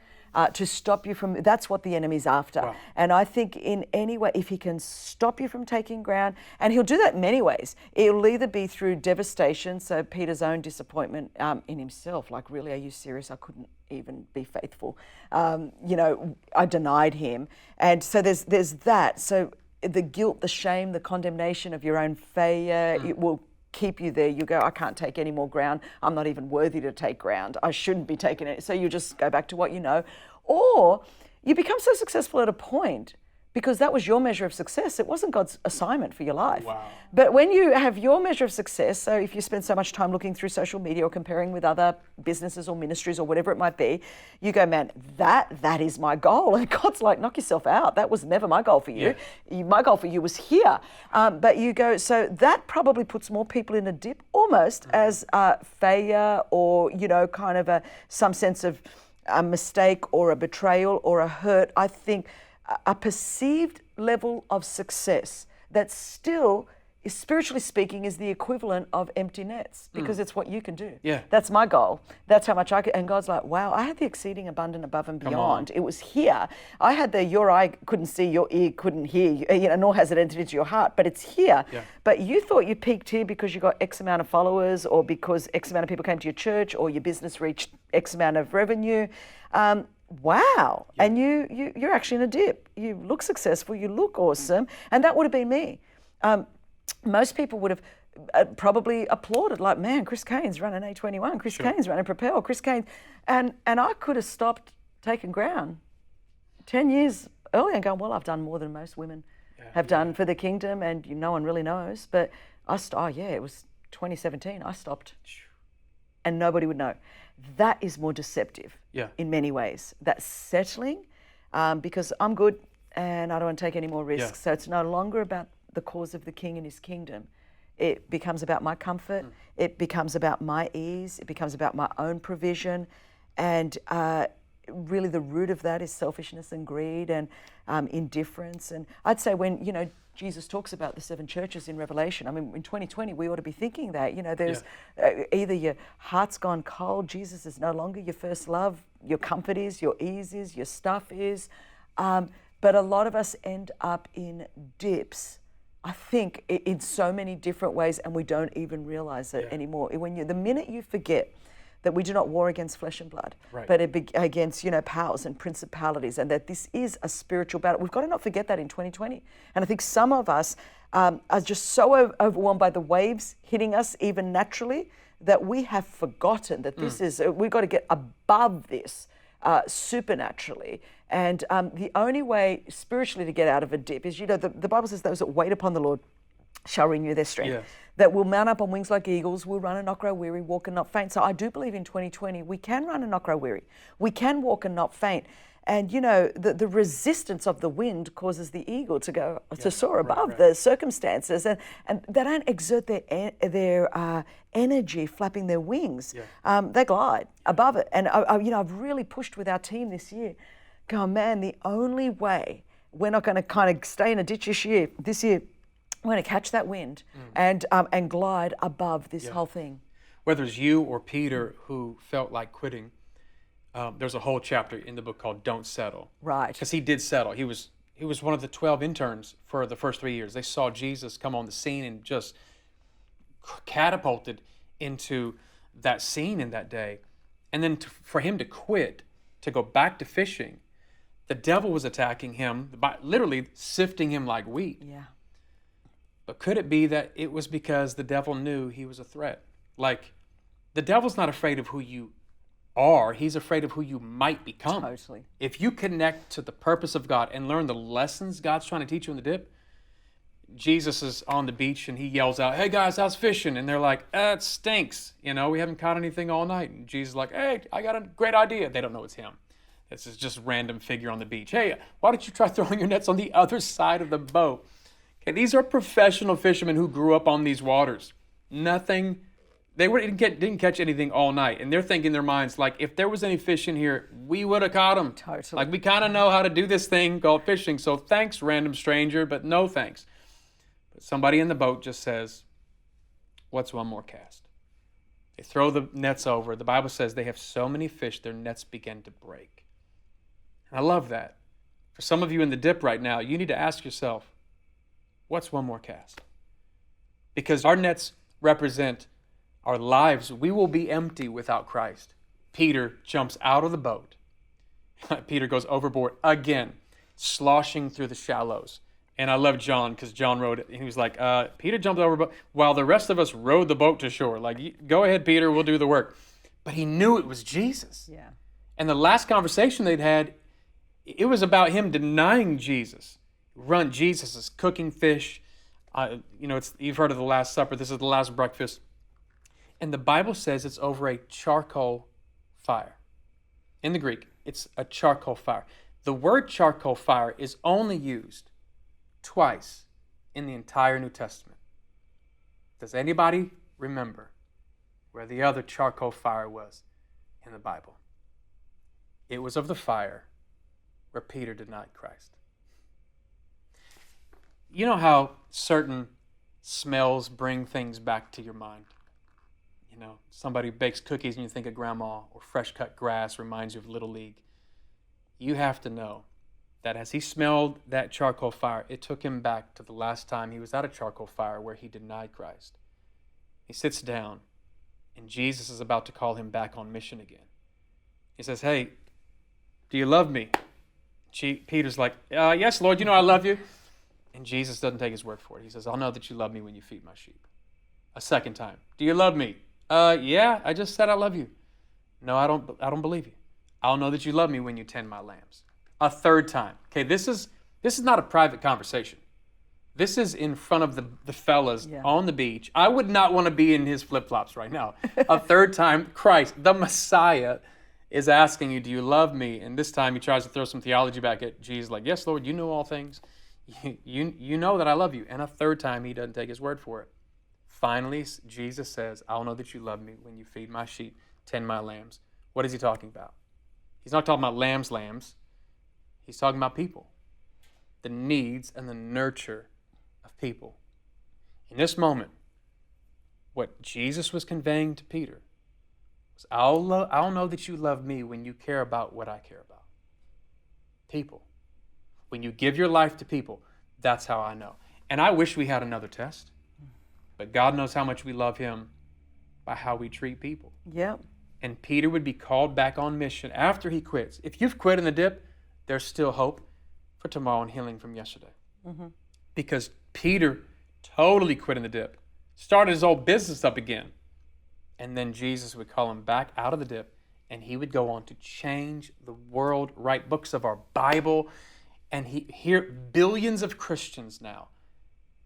to stop you from, that's what the enemy's after. Wow. And I think in any way, if he can stop you from taking ground, and he'll do that in many ways, it'll either be through devastation, so Peter's own disappointment in himself, like really, are you serious? I couldn't even be faithful. I denied him. And so there's that. So the guilt, the shame, the condemnation of your own failure, it will keep you there. You go, I can't take any more ground. I'm not even worthy to take ground. I shouldn't be taking it. So you just go back to what you know. Or you become so successful at a point because that was your measure of success. It wasn't God's assignment for your life. Wow. But when you have your measure of success, so if you spend so much time looking through social media or comparing with other businesses or ministries or whatever it might be, you go, man, that is my goal. And God's like, knock yourself out. That was never my goal for you. Yeah. My goal for you was here. But you go, so that probably puts more people in a dip almost as failure or, kind of some sense of a mistake or a betrayal or a hurt. I think a perceived level of success that still, spiritually speaking, is the equivalent of empty nets because it's what you can do. Yeah. That's my goal. That's how much I could. And God's like, wow, I had the exceeding abundant above and beyond. It was here. I had your eye couldn't see, your ear couldn't hear, nor has it entered into your heart, but it's here. Yeah. But you thought you peaked here because you got X amount of followers or because X amount of people came to your church or your business reached X amount of revenue. Wow. Yeah. And you're actually in a dip. You look successful, you look awesome. And that would have been me. Most people would have probably applauded, like, man, Chris Kane's running A21, Chris Kane's running Propel, Chris Kane. And I could have stopped taking ground 10 years earlier and going, well, I've done more than most women have done for the kingdom and no one really knows. But it was 2017, I stopped. And nobody would know. That is more deceptive in many ways. That's settling because I'm good and I don't want to take any more risks. Yeah. So it's no longer about the cause of the king and his kingdom. It becomes about my comfort. It becomes about my ease. It becomes about my own provision. And really the root of that is selfishness and greed and indifference. And I'd say when, Jesus talks about the 7 churches in Revelation. I mean, in 2020, we ought to be thinking that, there's either your heart's gone cold, Jesus is no longer your first love, your comfort is, your ease is, your stuff is. But a lot of us end up in dips, I think, in so many different ways, and we don't even realize it anymore. The minute you forget that we do not war against flesh and blood, but against, powers and principalities, and that this is a spiritual battle. We've got to not forget that in 2020. And I think some of us are just so overwhelmed by the waves hitting us, even naturally, that we have forgotten that this is, we've got to get above this. supernaturally. And the only way spiritually to get out of a dip is, the Bible says those that wait upon the Lord shall renew their strength. Yes. That will mount up on wings like eagles, will run and not grow weary, walk and not faint. So I do believe in 2020 we can run and not grow weary. We can walk and not faint. And the resistance of the wind causes the eagle to soar above the circumstances, and they don't exert their energy flapping their wings. They glide above it. And I've really pushed with our team this year. Go, man, the only way we're not going to kind of stay in a ditch this year, we're going to catch that wind and glide above this whole thing. Whether it's you or Peter who felt like quitting, there's a whole chapter in the book called "Don't Settle." Right. Because he did settle. He was one of the 12 interns for the first 3 years. They saw Jesus come on the scene and just catapulted into that scene in that day. And then for him to quit, to go back to fishing, the devil was attacking him, by literally sifting him like wheat. Yeah. But could it be that it was because the devil knew he was a threat? Like, the devil's not afraid of who you are, he's afraid of who you might become. Totally. If you connect to the purpose of God and learn the lessons God's trying to teach you in the dip, Jesus is on the beach and he yells out, "Hey guys, how's fishing?" And they're like, "It stinks. We haven't caught anything all night." And Jesus is like, "Hey, I got a great idea." They don't know it's him. This is just a random figure on the beach. "Hey, why don't you try throwing your nets on the other side of the boat?" Okay, these are professional fishermen who grew up on these waters. They didn't catch anything all night. And they're thinking in their minds, like, if there was any fish in here, we would have caught them. Totally. Like, we kind of know how to do this thing called fishing. So thanks, random stranger, but no thanks. But somebody in the boat just says, "What's one more cast?" They throw the nets over. The Bible says they have so many fish, their nets begin to break. And I love that. For some of you in the dip right now, you need to ask yourself, what's one more cast? Because our nets represent our lives. We will be empty without Christ. Peter jumps out of the boat. Peter goes overboard again, sloshing through the shallows. And I love John because John wrote it. And he was like, Peter jumped overboard while the rest of us rowed the boat to shore. Like, go ahead, Peter, we'll do the work. But he knew it was Jesus. Yeah. And the last conversation they'd had, it was about him denying Jesus. Jesus is cooking fish. You've heard of the Last Supper. This is the last breakfast. And the Bible says it's over a charcoal fire. In the Greek, it's a charcoal fire. The word charcoal fire is only used twice in the entire New Testament. Does anybody remember where the other charcoal fire was in the Bible? It was of the fire where Peter denied Christ. You know how certain smells bring things back to your mind? Somebody bakes cookies and you think of grandma, or fresh cut grass reminds you of Little League. You have to know that as he smelled that charcoal fire, it took him back to the last time he was at a charcoal fire where he denied Christ. He sits down and Jesus is about to call him back on mission again. He says, "Hey, do you love me?" Peter's like, "Yes, Lord, I love you." And Jesus doesn't take his word for it. He says, "I'll know that you love me when you feed my sheep." A second time, "Do you love me?" "Yeah, I just said I love you." "No, I don't believe you." "I'll know that you love me when you tend my lambs." A third time. Okay, this is not a private conversation. This is in front of the fellas on the beach. I would not want to be in his flip-flops right now. A third time, Christ, the Messiah, is asking you, "Do you love me?" And this time he tries to throw some theology back at Jesus, like, "Yes, Lord, you know all things. You know that I love you." And a third time, he doesn't take his word for it. Finally, Jesus says, "I'll know that you love me when you feed my sheep, tend my lambs." What is he talking about? He's not talking about lambs. He's talking about people. The needs and the nurture of people. In this moment, what Jesus was conveying to Peter was, I'll know that you love me when you care about what I care about. People. When you give your life to people, that's how I know. And I wish we had another test. But God knows how much we love him by how we treat people. Yeah. And Peter would be called back on mission after he quits. If you've quit in the dip, there's still hope for tomorrow and healing from yesterday. Mm-hmm. Because Peter totally quit in the dip, started his old business up again. And then Jesus would call him back out of the dip and he would go on to change the world, write books of our Bible, and billions of Christians now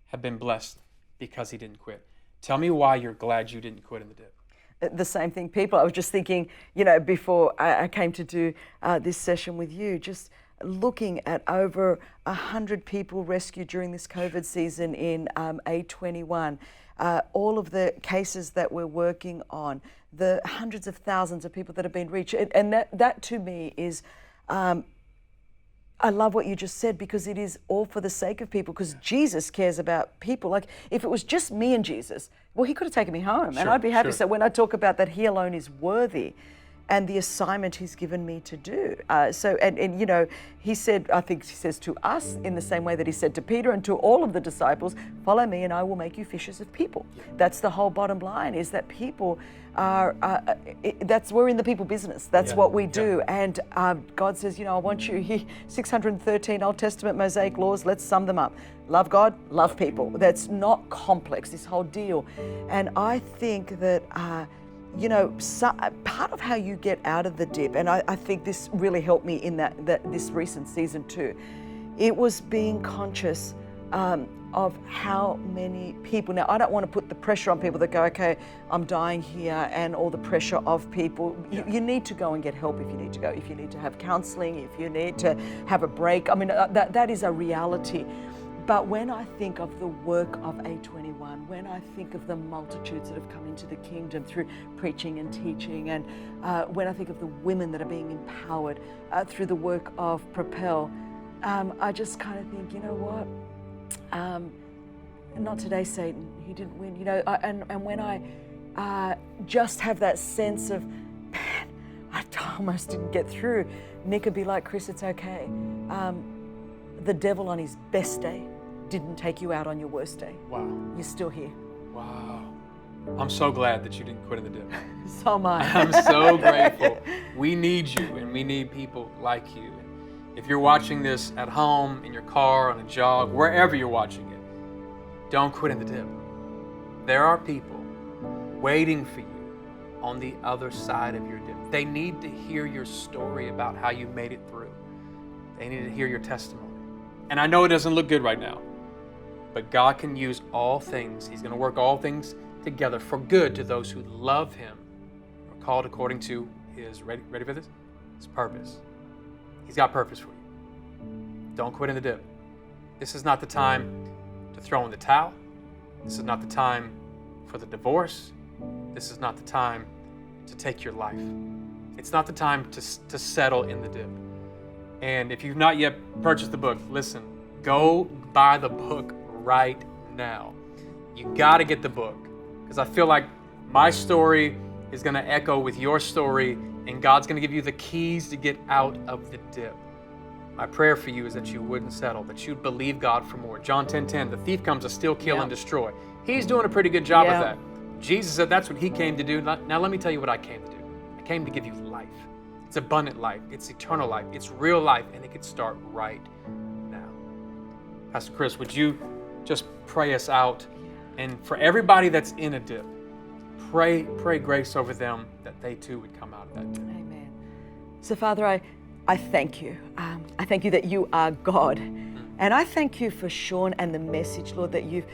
have been blessed because he didn't quit. Tell me why you're glad you didn't quit in the dip. The same thing, people. I was just thinking, before I came to do this session with you, just looking at over 100 people rescued during this COVID season in A21, all of the cases that we're working on, the hundreds of thousands of people that have been reached. And that to me is, I love what you just said, because it is all for the sake of people, because Jesus cares about people. Like, if it was just me and Jesus, well, he could have taken me home, and I'd be happy. So when I talk about that he alone is worthy and the assignment he's given me to do. He said, I think he says to us in the same way that he said to Peter and to all of the disciples, follow me and I will make you fishers of people. That's the whole bottom line, is that people are, we're in the people business. That's what we do. And God says, I want you here, 613 Old Testament Mosaic laws, let's sum them up. Love God, love people. That's not complex, this whole deal. And I think that, part of how you get out of the dip, and I think this really helped me in this recent season too, it was being conscious of how many people. Now, I don't want to put the pressure on people that go, okay, I'm dying here, and all the pressure of people. You need to go and get help if you need to go, if you need to have counseling, if you need to have a break. I mean, that is a reality. But when I think of the work of A21, when I think of the multitudes that have come into the kingdom through preaching and teaching, and when I think of the women that are being empowered through the work of Propel, I just kind of think, you know what? Not today, Satan. He didn't win. And when I just have that sense of, man, I almost didn't get through, Nick would be like, Chris, it's okay. The devil on his best day didn't take you out on your worst day. Wow. You're still here. Wow. I'm so glad that you didn't quit in the dip. So am I. I'm so grateful. We need you, and we need people like you. If you're watching this at home, in your car, on a jog, wherever you're watching it, don't quit in the dip. There are people waiting for you on the other side of your dip. They need to hear your story about how you made it through. They need to hear your testimony. And I know it doesn't look good right now, but God can use all things. He's going to work all things together for good to those who love him, are called according to his, ready for this? His purpose. He's got purpose for you. Don't quit in the dip. This is not the time to throw in the towel. This is not the time for the divorce. This is not the time to take your life. It's not the time to settle in the dip. And if you've not yet purchased the book, listen, go buy the book right now. You got to get the book, because I feel like my story is going to echo with your story, and God's going to give you the keys to get out of the dip. My prayer for you is that you wouldn't settle, that you'd believe God for more. John 10:10, the thief comes to steal, kill, and destroy. He's doing a pretty good job of that. Jesus said that's what he came to do. Now let me tell you what I came to do. I came to give you life. It's abundant life. It's eternal life. It's real life, and it could start right now. Pastor Chris, would you just pray us out? And for everybody that's in a dip, pray grace over them that they too would come out of that dip. Amen. So Father, I thank you. I thank you that you are God. And I thank you for Sean and the message, Lord, that you've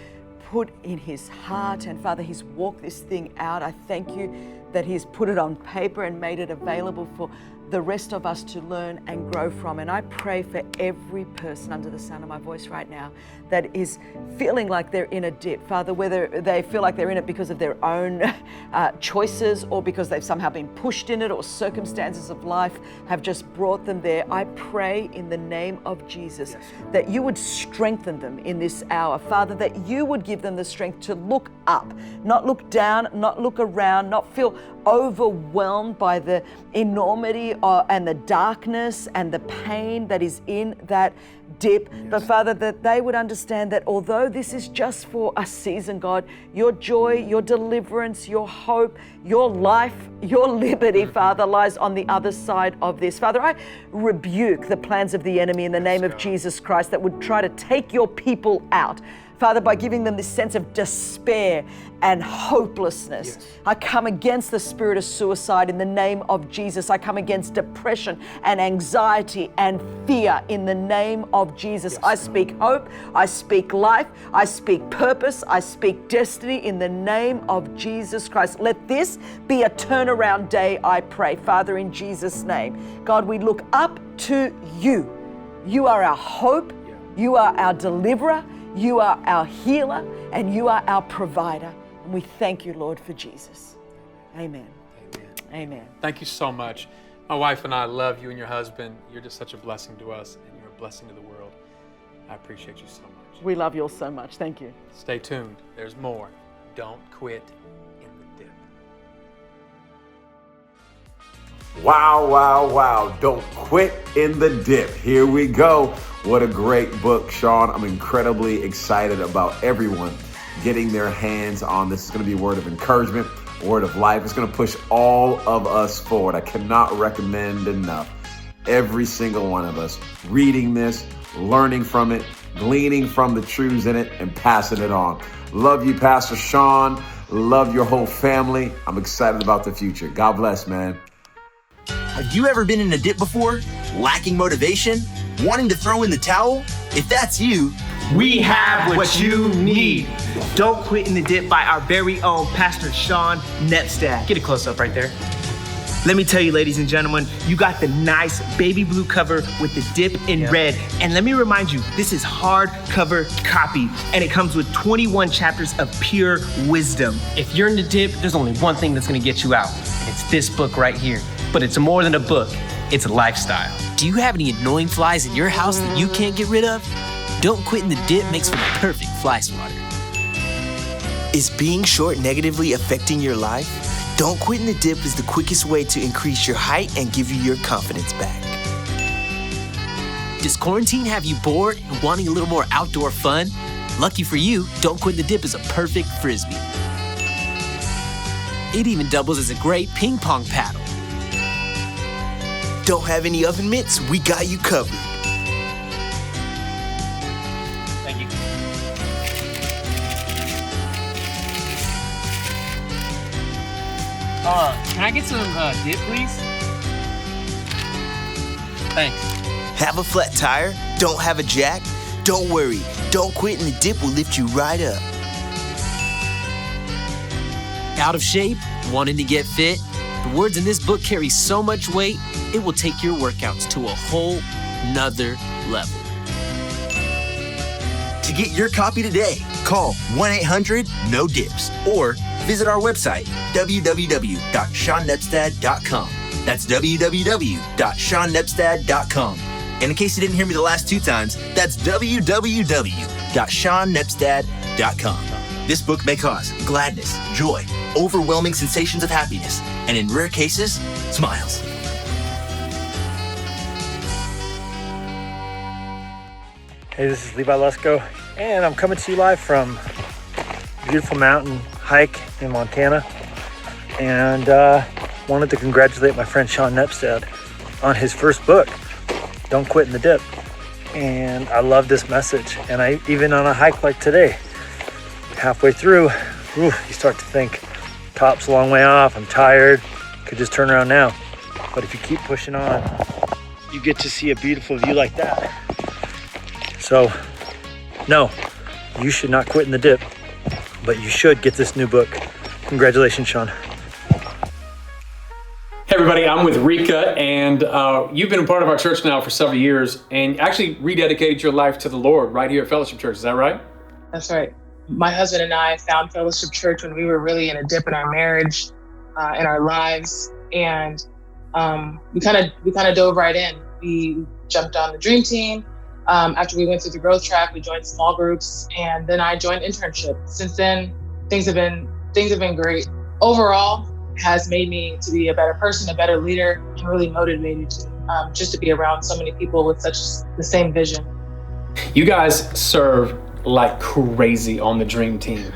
put in his heart. And Father, he's walked this thing out. I thank you that he's put it on paper and made it available for the rest of us to learn and grow from. And I pray for every person under the sound of my voice right now that is feeling like they're in a dip. Father, whether they feel like they're in it because of their own choices, or because they've somehow been pushed in it, or circumstances of life have just brought them there, I pray in the name of Jesus that you would strengthen them in this hour. Father, that you would give them the strength to look up, not look down, not look around, not feel overwhelmed by the enormity and the darkness and the pain that is in that dip. But Father, that they would understand that although this is just for a season, God, your joy, your deliverance, your hope, your life, your liberty, Father, lies on the other side of this. Father, I rebuke the plans of the enemy in the name of Jesus Christ that would try to take your people out. Father, by giving them this sense of despair and hopelessness. Yes. I come against the spirit of suicide in the name of Jesus. I come against depression and anxiety and fear in the name of Jesus. Yes. I speak hope. I speak life. I speak purpose. I speak destiny in the name of Jesus Christ. Let this be a turnaround day, I pray, Father, in Jesus' name. God, we look up to you. You are our hope. You are our deliverer. You are our healer, and you are our provider. And we thank you, Lord, for Jesus. Amen. Amen. Amen. Thank you so much. My wife and I love you and your husband. You're just such a blessing to us, and you're a blessing to the world. I appreciate you so much. We love you all so much. Thank you. Stay tuned. There's more. Don't quit in the dip. Wow, wow, wow. Don't quit in the dip. Here we go. What a great book, Sean. I'm incredibly excited about everyone getting their hands on this. It's going to be a word of encouragement, a word of life. It's going to push all of us forward. I cannot recommend enough every single one of us reading this, learning from it, gleaning from the truths in it, and passing it on. Love you, Pastor Sean. Love your whole family. I'm excited about the future. God bless, man. Have you ever been in a dip before? Lacking motivation? Wanting to throw in the towel? If that's you, we have what you need. Don't Quit in the Dip by our very own Pastor Sean Nepstad. Get a close up right there. Let me tell you, ladies and gentlemen, you got the nice baby blue cover with the dip in red. And let me remind you, this is hardcover copy, and it comes with 21 chapters of pure wisdom. If you're in the dip, there's only one thing that's gonna get you out. And it's this book right here. But it's more than a book, it's a lifestyle. Do you have any annoying flies in your house that you can't get rid of? Don't Quit in the Dip makes for the perfect fly swatter. Is being short negatively affecting your life? Don't Quit in the Dip is the quickest way to increase your height and give you your confidence back. Does quarantine have you bored and wanting a little more outdoor fun? Lucky for you, Don't Quit in the Dip is a perfect frisbee. It even doubles as a great ping pong paddle. Don't have any oven mitts? We got you covered. Thank you. Can I get some dip, please? Thanks. Have a flat tire? Don't have a jack? Don't worry. Don't Quit in the Dip will lift you right up. Out of shape? Wanting to get fit? The words in this book carry so much weight, it will take your workouts to a whole nother level. To get your copy today, call 1-800-NO-DIPS or visit our website, www.seannepstad.com. That's www.seannepstad.com. And in case you didn't hear me the last two times, that's www.seannepstad.com. This book may cause gladness, joy, overwhelming sensations of happiness, and in rare cases, smiles. Hey, this is Levi Lusko, and I'm coming to you live from a beautiful mountain hike in Montana. And wanted to congratulate my friend Sean Nepstad on his first book, Don't Quit in the Dip. And I love this message. And I even on a hike like today, halfway through, you start to think, top's a long way off, I'm tired, could just turn around now. But if you keep pushing on, you get to see a beautiful view like that. So, no, you should not quit in the dip, but you should get this new book. Congratulations, Sean. Hey everybody, I'm with Rika, and you've been a part of our church now for several years, and actually rededicated your life to the Lord right here at Fellowship Church. Is that right? That's right. My husband and I found Fellowship Church when we were really in a dip in our marriage, in our lives, and we kind of dove right in. We jumped on the Dream Team. After we went through the growth track, we joined small groups, and then I joined internship. Since then, things have been great. Overall, has made me to be a better person, a better leader, and really motivated just to be around so many people with such the same vision. You guys serve like crazy on the Dream Team,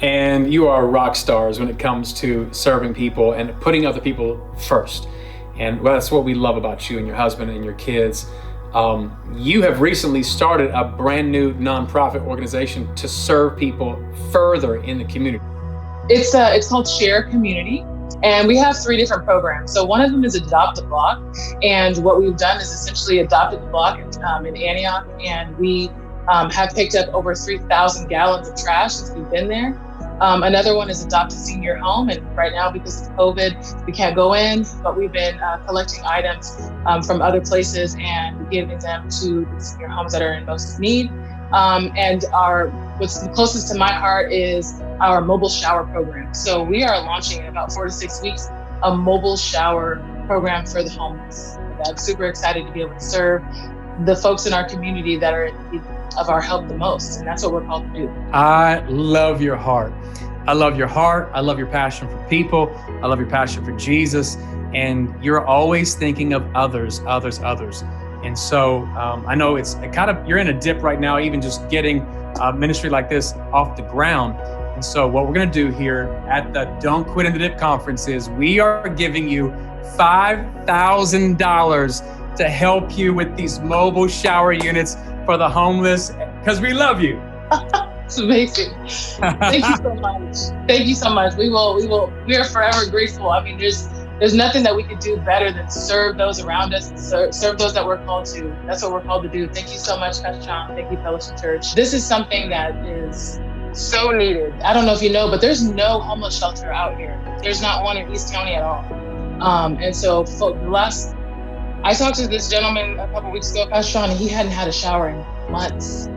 and you are rock stars when it comes to serving people and putting other people first. And well, that's what we love about you and your husband and your kids. You have recently started a brand new nonprofit organization to serve people further in the community. It's called Share Community, and we have 3 different programs. So one of them is Adopt a Block, and what we've done is essentially adopted the block in Antioch, and we have picked up over 3,000 gallons of trash since we've been there. Another one is Adopt a Senior Home, and right now because of COVID, we can't go in, but we've been collecting items from other places and giving them to the senior homes that are in most need. And what's closest to my heart is our mobile shower program. So we are launching in about 4 to 6 weeks a mobile shower program for the homeless. And I'm super excited to be able to serve the folks in our community that are in need of our help the most, and that's what we're called to do. I love your heart. I love your heart. I love your passion for people. I love your passion for Jesus. And you're always thinking of others. And so I know it's kind of, you're in a dip right now, even just getting a ministry like this off the ground. And so what we're going to do here at the Don't Quit in the Dip conference is we are giving you $5,000 to help you with these mobile shower units for the homeless, because we love you. It's amazing. Thank you so much. Thank you so much. We are forever grateful. I mean, there's nothing that we could do better than serve those around us and serve those that we're called to. That's what we're called to do. Thank you so much, Pastor Sean. Thank you, Fellowship Church. This is something that is so needed. I don't know if you know, but there's no homeless shelter out here. There's not one in East County at all. And so I talked to this gentleman a couple weeks ago, Pastor Sean, and he hadn't had a shower in months.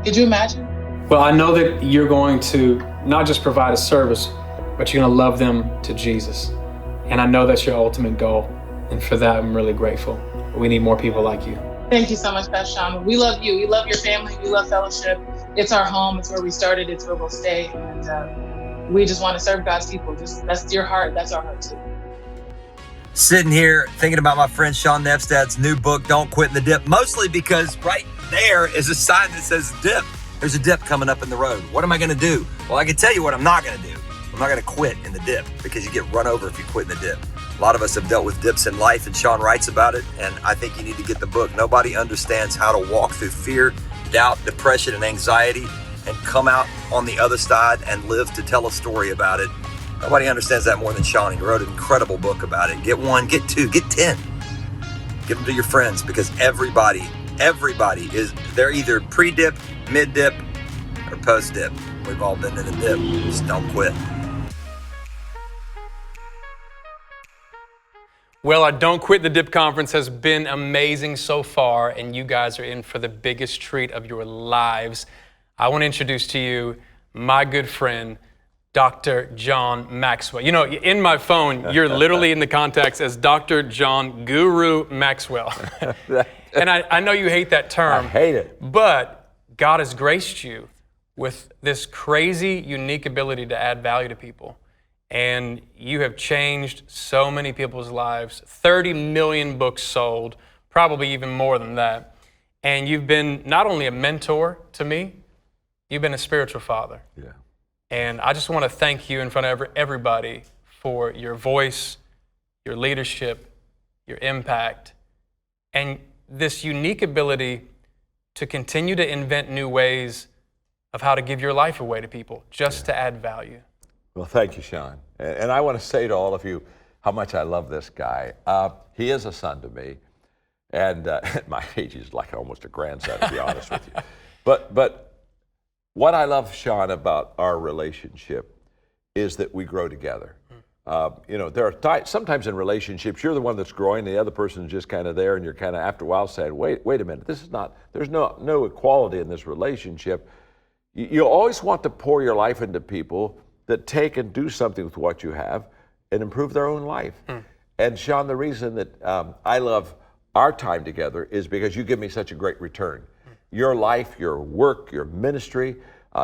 Could you imagine? Well, I know that you're going to not just provide a service, but you're going to love them to Jesus. And I know that's your ultimate goal. And for that, I'm really grateful. We need more people like you. Thank you so much, Pastor Sean. We love you. We love your family. We love Fellowship. It's our home. It's where we started. It's where we'll stay. And we just want to serve God's people. That's your heart. That's our heart too. Sitting here thinking about my friend Sean Nepstad's new book, Don't Quit in the Dip, mostly because right there is a sign that says dip. There's a dip coming up in the road. What am I going to do? Well, I can tell you what I'm not going to do. I'm not going to quit in the dip, because you get run over if you quit in the dip. A lot of us have dealt with dips in life, and Sean writes about it, and I think you need to get the book. Nobody understands how to walk through fear, doubt, depression, and anxiety and come out on the other side and live to tell a story about it. Nobody understands that more than Sean. He wrote an incredible book about it. Get 1, get 2, get 10. Give them to your friends, because everybody is, they're either pre-dip, mid-dip, or post-dip. We've all been in a dip. Just don't quit. Well, our Don't Quit the Dip conference has been amazing so far, and you guys are in for the biggest treat of your lives. I want to introduce to you my good friend, Dr. John Maxwell. You know, in my phone, you're literally in the contacts as Dr. John Guru Maxwell. And I know you hate that term. I hate it. But God has graced you with this crazy, unique ability to add value to people. And you have changed so many people's lives. 30 million books sold, probably even more than that. And you've been not only a mentor to me, you've been a spiritual father. Yeah. And I just want to thank you in front of everybody for your voice, your leadership, your impact, and this unique ability to continue to invent new ways of how to give your life away to people, just to add value. Well, thank you, Sean. And I want to say to all of you how much I love this guy. He is a son to me. And at my age, he's like almost a grandson, to be honest with you. But what I love, Sean, about our relationship is that we grow together. There are sometimes in relationships, you're the one that's growing, the other person's just kind of there, and you're kind of, after a while, saying, wait a minute, there's no equality in this relationship. You always want to pour your life into people that take and do something with what you have and improve their own life. And Sean, the reason that I love our time together is because you give me such a great return. Your life, your work, your ministry,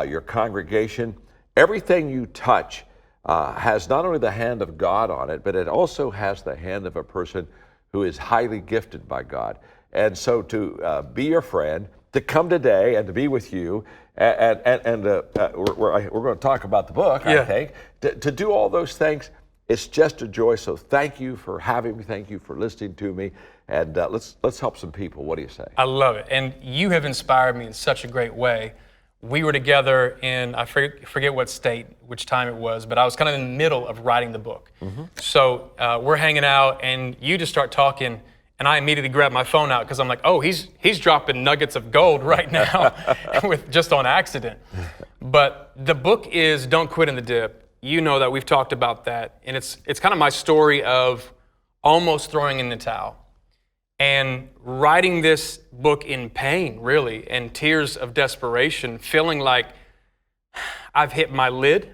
your congregation, everything you touch has not only the hand of God on it, but it also has the hand of a person who is highly gifted by God. And so to be your friend, to come today and to be with you, and we're going to talk about the book, yeah. I think, to do all those things, it's just a joy. So thank you for having me. Thank you for listening to me. and let's help some people. What do you say? I love it. And you have inspired me in such a great way. We were together in, I forget what state, which time it was, but I was kind of in the middle of writing the book. So we're hanging out, and you just start talking, and I immediately grab my phone out because I'm like, oh, he's dropping nuggets of gold right now with just on accident. But the book is Don't Quit in the Dip. You know that we've talked about that, and it's kind of my story of almost throwing in the towel. And writing this book in pain, really, and tears of desperation, feeling like I've hit my lid.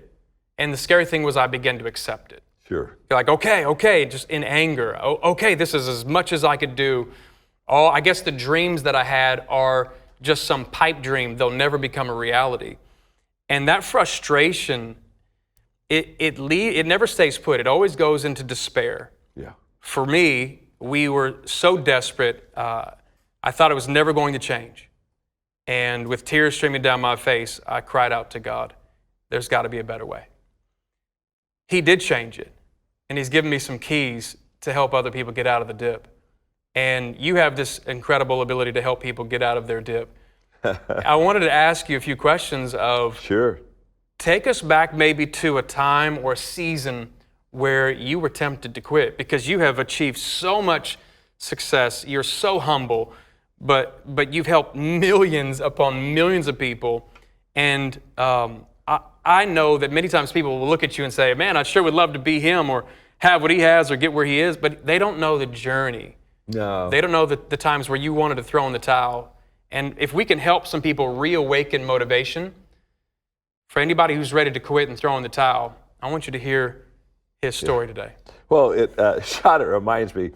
And the scary thing was I began to accept it. Sure. You're like, okay, just in anger. Oh, okay, this is as much as I could do. Oh, I guess the dreams that I had are just some pipe dream. They'll never become a reality. And that frustration, it never stays put. It always goes into despair. Yeah. For me, we were so desperate, I thought it was never going to change. And with tears streaming down my face, I cried out to God, there's got to be a better way. He did change it. And he's given me some keys to help other people get out of the dip. And you have this incredible ability to help people get out of their dip. I wanted to ask you a few questions of, sure. Take us back maybe to a time or a season where you were tempted to quit, because you have achieved so much success. You're so humble, but you've helped millions upon millions of people. And I know that many times people will look at you and say, man, I sure would love to be him or have what he has or get where he is, but they don't know the journey. No. They don't know the times where you wanted to throw in the towel. And if we can help some people reawaken motivation, for anybody who's ready to quit and throw in the towel, I want you to hear his story today. Well, Sean, it reminds me,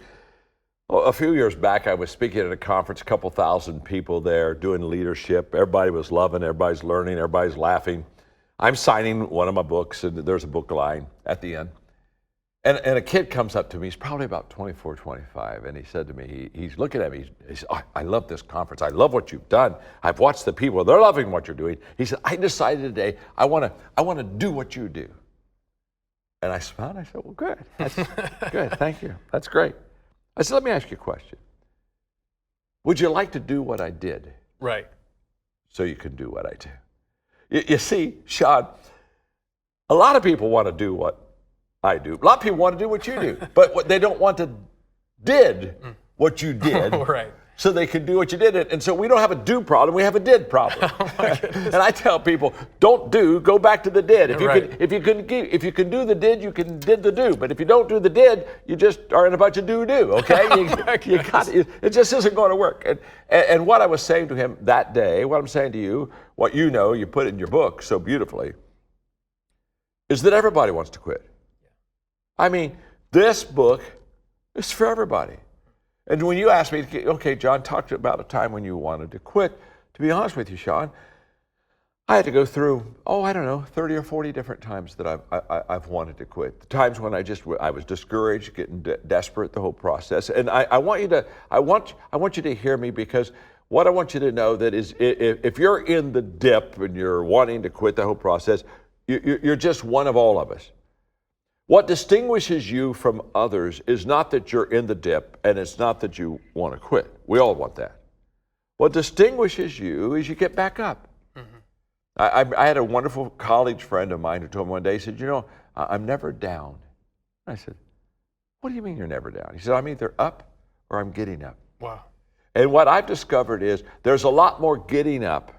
a few years back, I was speaking at a conference, a couple thousand people there doing leadership. Everybody was loving, everybody's learning, everybody's laughing. I'm signing one of my books, and there's a book line at the end. And a kid comes up to me, he's probably about 24, 25, and he said to me, he's looking at me, he said, I love this conference. I love what you've done. I've watched the people. They're loving what you're doing. He said, I decided today I want to do what you do. And I smiled, and I said, well, good. That's good, thank you. That's great. I said, let me ask you a question. Would you like to do what I did? Right. So you can do what I do. You see, Sean, a lot of people want to do what I do. A lot of people want to do what you do, but what they don't want to did what you did. Right. So they can do what you did. And so we don't have a do problem, we have a did problem. And I tell people, don't do, go back to the did. If you can do the did, you can did the do. But if you don't do the did, you just are in a bunch of do-do, okay? It just isn't going to work. And what I was saying to him that day, what I'm saying to you, what you know, you put it in your book so beautifully, is that everybody wants to quit. I mean, this book is for everybody. And when you asked me, okay, John, talk about a time when you wanted to quit. To be honest with you, Sean, I had to go through, 30 or 40 different times that I've wanted to quit. The times when I was discouraged, getting desperate, the whole process. And I want you to hear me, because what I want you to know that is, if you're in the dip and you're wanting to quit the whole process, you're just one of all of us. What distinguishes you from others is not that you're in the dip, and it's not that you want to quit. We all want that. What distinguishes you is you get back up. Mm-hmm. I had a wonderful college friend of mine who told me one day, he said, I'm never down. I said, what do you mean you're never down? He said, I'm either up or I'm getting up. Wow. And what I've discovered is there's a lot more getting up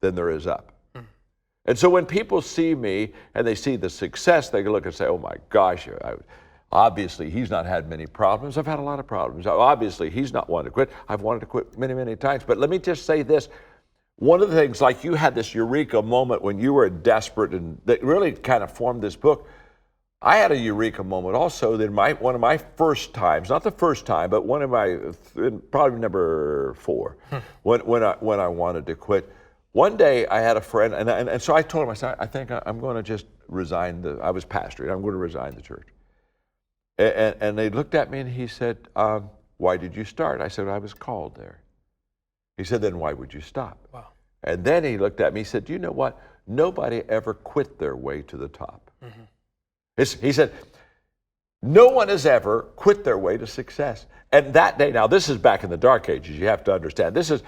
than there is up. And so when people see me and they see the success, they can look and say, oh my gosh, obviously he's not had many problems. I've had a lot of problems. Obviously he's not wanted to quit. I've wanted to quit many, many times. But let me just say this. One of the things, like you had this eureka moment when you were desperate, and that really kind of formed this book. I had a eureka moment also that one of my first times, not the first time, but one of my, probably number 4, when I wanted to quit. One day I had a friend, and so I told him, I said, I think I'm going to just resign I was pastoring, I'm going to resign the church. And they looked at me and he said, why did you start? I said, I was called there. He said, then why would you stop? Wow. And then he looked at me, he said, you know what? Nobody ever quit their way to the top. Mm-hmm. He said, No one has ever quit their way to success. And that day, now this is back in the dark ages, you have to understand. This is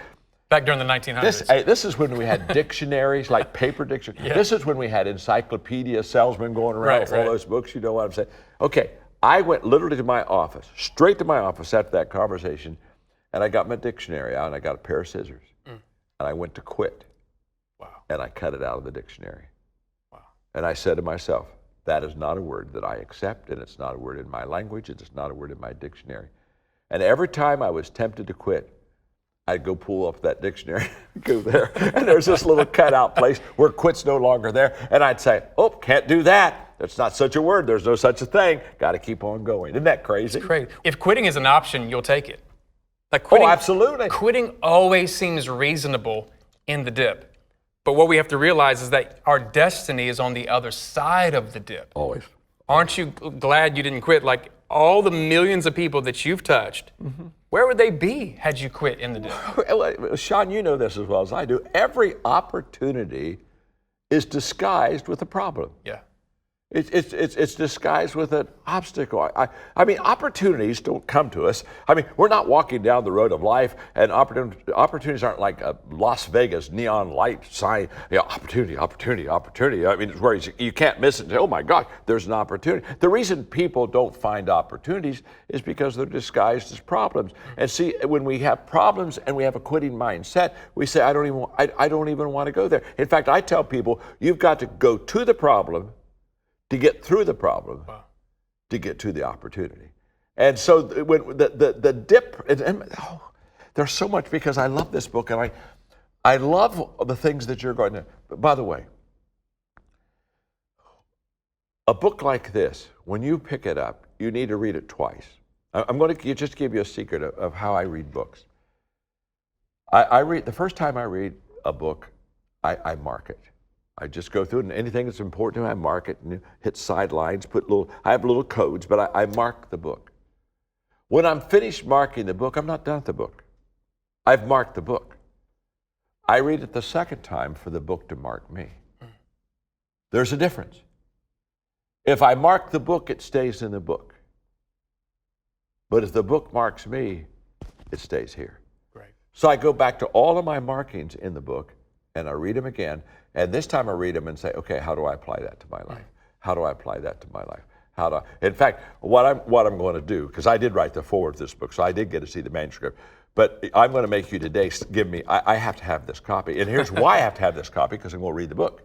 back during the 1900s. This is when we had dictionaries, like paper dictionaries. Yeah. This is when we had encyclopedia salesmen going around with all those books, you know what I'm saying? Okay, I went literally to my office, straight to my office after that conversation, and I got my dictionary out and I got a pair of scissors. And I went to quit. Wow. And I cut it out of the dictionary. Wow. And I said to myself, that is not a word that I accept, and it's not a word in my language, and it's not a word in my dictionary. And every time I was tempted to quit, I'd go pull up that dictionary, go there, and there's this little cutout place where quit's no longer there, and I'd say, oh, can't do that. That's not such a word. There's no such a thing. Got to keep on going. Isn't that crazy? It's crazy. If quitting is an option, you'll take it. Like quitting, oh, absolutely. Quitting always seems reasonable in the dip. But what we have to realize is that our destiny is on the other side of the dip. Always. Aren't you glad you didn't quit? Like all the millions of people that you've touched, where would they be had you quit in the dip? Sean, you know this as well as I do. Every opportunity is disguised with a problem. Yeah. It's disguised with an obstacle. I mean, opportunities don't come to us. I mean, we're not walking down the road of life, and opportunities aren't like a Las Vegas neon light sign. You know, opportunity, opportunity, opportunity. I mean, it's where you can't miss it. Oh my God, there's an opportunity. The reason people don't find opportunities is because they're disguised as problems. And see, when we have problems and we have a quitting mindset, we say, I don't even want to go there. In fact, I tell people, you've got to go to the problem to get through the problem, to get to the opportunity. And so when the dip, there's so much, because I love this book, and I love the things that you're going to, by the way, a book like this, when you pick it up, you need to read it twice. I'm going to just give you a secret of how I read books. I read, the first time I read a book, I mark it. I just go through it, and anything that's important to me, I mark it and hit sidelines, I have little codes, but I mark the book. When I'm finished marking the book, I'm not done with the book. I've marked the book. I read it the second time for the book to mark me. There's a difference. If I mark the book, it stays in the book. But if the book marks me, it stays here. Right. So I go back to all of my markings in the book, and I read them again. And this time I read them and say, okay, how do I apply that to my life? How do I apply that to my life? In fact, what I'm going to do, because I did write the foreword to this book, so I did get to see the manuscript, but I'm going to make you today I have to have this copy. And here's why I have to have this copy, because I'm going to read the book.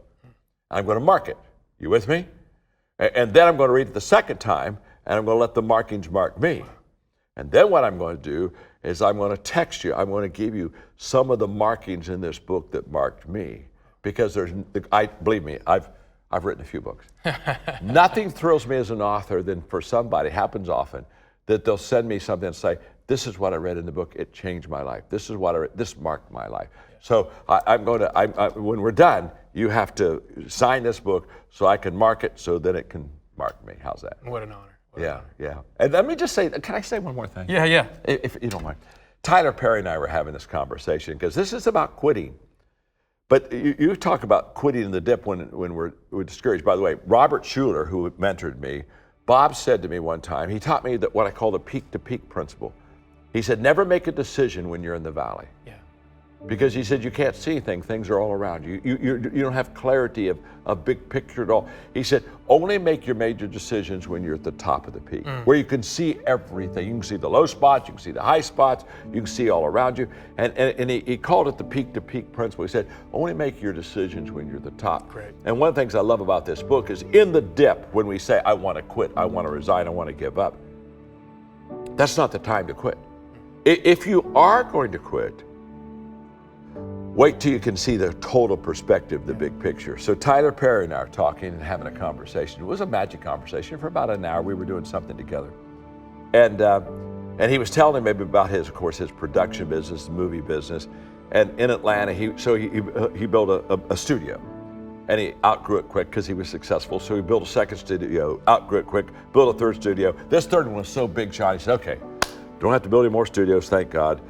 I'm going to mark it. You with me? And then I'm going to read it the second time, and I'm going to let the markings mark me. And then what I'm going to do is I'm going to text you. I'm going to give you some of the markings in this book that marked me. Because believe me, I've written a few books. Nothing thrills me as an author than for somebody, happens often, that they'll send me something and say, this is what I read in the book, it changed my life. This is what I read, this marked my life. Yeah. So when we're done, you have to sign this book so I can mark it so that it can mark me. How's that? What an honor. Yeah. And let me just say, can I say one more thing? Yeah. If you don't mind. Tyler Perry and I were having this conversation, because this is about quitting. But you talk about quitting in the dip when we're discouraged. By the way, Robert Schuller, who mentored me, Bob said to me one time, he taught me that what I call the peak-to-peak principle. He said, never make a decision when you're in the valley. Yeah. Because he said, you can't see anything. Things are all around you. You don't have clarity of big picture at all. He said, only make your major decisions when you're at the top of the peak, where you can see everything. You can see the low spots, you can see the high spots, you can see all around you. And he called it the peak-to-peak principle. He said, only make your decisions when you're at the top. Great. And one of the things I love about this book is in the dip, when we say, I want to quit, I want to resign, I want to give up, that's not the time to quit. If you are going to quit, wait till you can see the total perspective, the big picture. So Tyler Perry and I are talking and having a conversation. It was a magic conversation for about an hour. We were doing something together. And he was telling me about his production business, the movie business. And in Atlanta, he built a studio. And he outgrew it quick because he was successful. So he built a second studio, outgrew it quick, built a third studio. This third one was so big, Sean, he said, okay, don't have to build any more studios, thank God.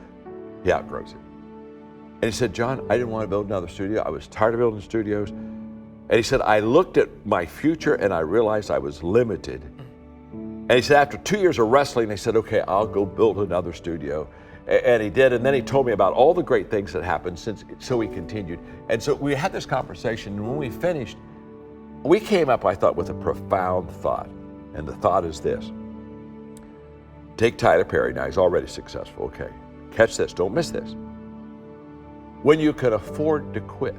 He outgrows it. And he said, John, I didn't want to build another studio. I was tired of building studios. And he said, I looked at my future and I realized I was limited And he said, after 2 years of wrestling, he said, okay, I'll go build another studio. And he did, and then he told me about all the great things that happened since, so he continued. And so we had this conversation, and when we finished, we came up, I thought, with a profound thought. And the thought is this. Take Tyler Perry, now he's already successful, okay. Catch this, don't miss this. When you can afford to quit,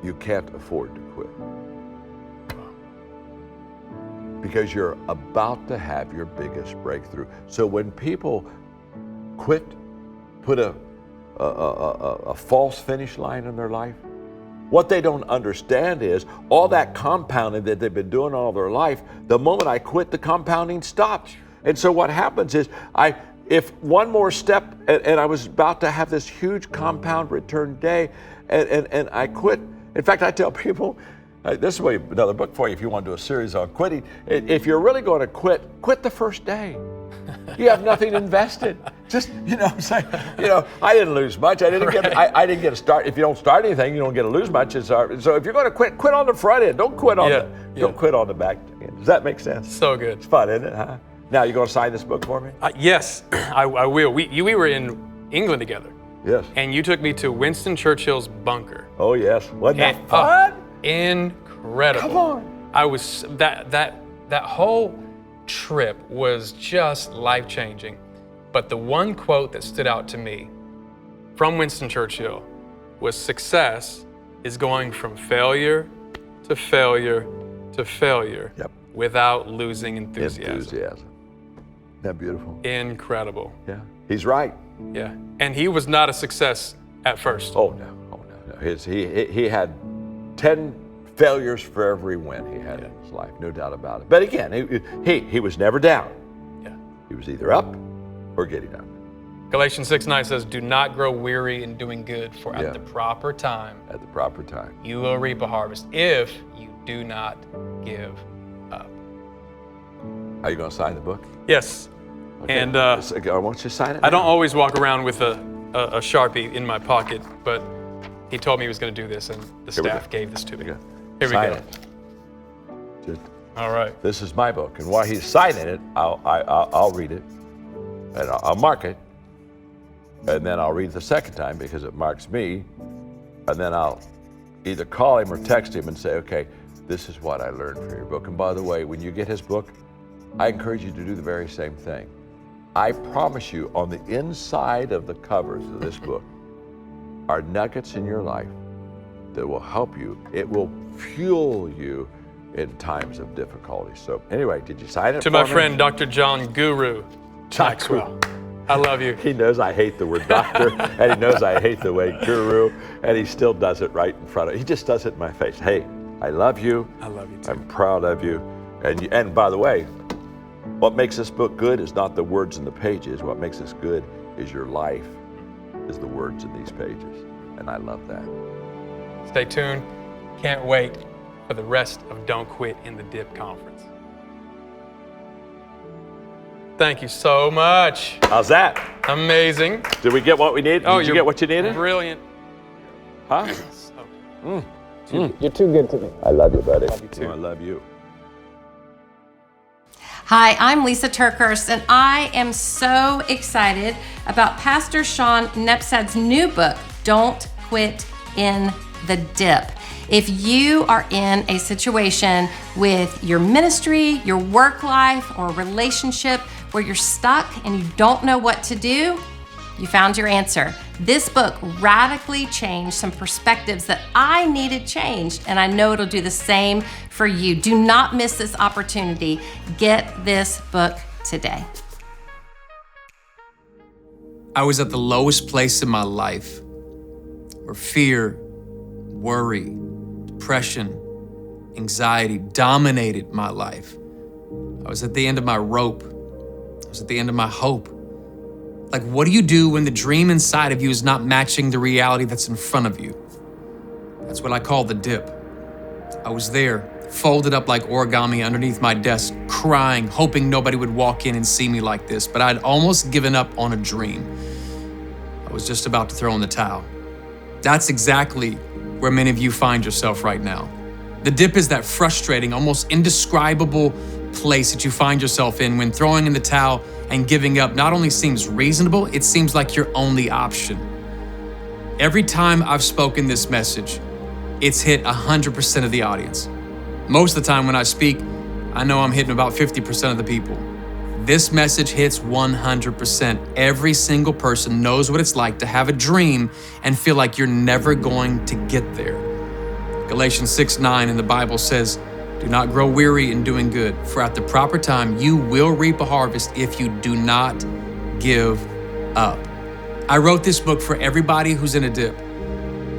you can't afford to quit. Because you're about to have your biggest breakthrough. So when people quit, put a false finish line in their life, what they don't understand is all that compounding that they've been doing all their life, the moment I quit, the compounding stops. And so what happens is, if one more step, and I was about to have this huge compound return day, and I quit. In fact, I tell people, this is another book for you if you want to do a series on quitting. If you're really going to quit, quit the first day. You have nothing invested. Just, I didn't lose much. I didn't get a start. If you don't start anything, you don't get to lose much. So if you're going to quit on the front end. Don't quit on don't quit on the back end. Does that make sense? So good. It's fun, isn't it, huh? Now, you going to sign this book for me? Yes, I will. We were in England together. Yes. And you took me to Winston Churchill's bunker. Oh, yes. Wasn't that fun? Incredible. Come on. I was, that whole trip was just life-changing. But the one quote that stood out to me from Winston Churchill was, success is going from failure to failure to failure without losing enthusiasm. Isn't that beautiful? Incredible. Yeah, he's right. Yeah, and he was not a success at first. Oh no. He had 10 failures for every win he had in his life, no doubt about it. But again, he was never down. Yeah. He was either up or getting up. Galatians 6:9 says, do not grow weary in doing good, for at the proper time, you will reap a harvest if you do not give up. Are you going to sign the book? Yes. Okay. And I want you to sign it. I don't always walk around with a Sharpie in my pocket, but he told me he was going to do this, and the staff gave this to me. Here we Sign go. it. All right. This is my book, and while he's signing it, I'll read it, and I'll mark it, and then I'll read it the second time because it marks me, and then I'll either call him or text him and say, okay, this is what I learned from your book. And by the way, when you get his book, I encourage you to do the very same thing. I promise you, on the inside of the covers of this book are nuggets in your life that will help you. It will fuel you in times of difficulty. So anyway, did you sign it To my friend, Dr. John Guru Maxwell. I love you. He knows I hate the word doctor, and he knows I hate the word guru, and he still does it right in front of me. He just does it in my face. Hey, I love you. I love you too. I'm proud of you. And by the way, what makes this book good is not the words in the pages. What makes this good is your life, is the words in these pages. And I love that. Stay tuned. Can't wait for the rest of Don't Quit in the Dip conference. Thank you so much. How's that? Amazing. Did we get what we needed? Oh, Did you get what you needed? Brilliant. Huh? You're too good to me. I love you, buddy. Love you too. I love you. Hi, I'm Lisa Turkhurst, and I am so excited about Pastor Sean Nepstad's new book, Don't Quit in the Dip. If you are in a situation with your ministry, your work life, or relationship where you're stuck and you don't know what to do, you found your answer. This book radically changed some perspectives that I needed changed, and I know it'll do the same for you. Do not miss this opportunity. Get this book today. I was at the lowest place in my life where fear, worry, depression, anxiety dominated my life. I was at the end of my rope. I was at the end of my hope. Like, what do you do when the dream inside of you is not matching the reality that's in front of you? That's what I call the dip. I was there, folded up like origami underneath my desk, crying, hoping nobody would walk in and see me like this, but I'd almost given up on a dream. I was just about to throw in the towel. That's exactly where many of you find yourself right now. The dip is that frustrating, almost indescribable place that you find yourself in when throwing in the towel and giving up not only seems reasonable, it seems like your only option. Every time I've spoken this message, it's hit 100% of the audience. Most of the time when I speak, I know I'm hitting about 50% of the people. This message hits 100%. Every single person knows what it's like to have a dream and feel like you're never going to get there. Galatians 6:9 in the Bible says, "Do not grow weary in doing good, for at the proper time you will reap a harvest if you do not give up." I wrote this book for everybody who's in a dip.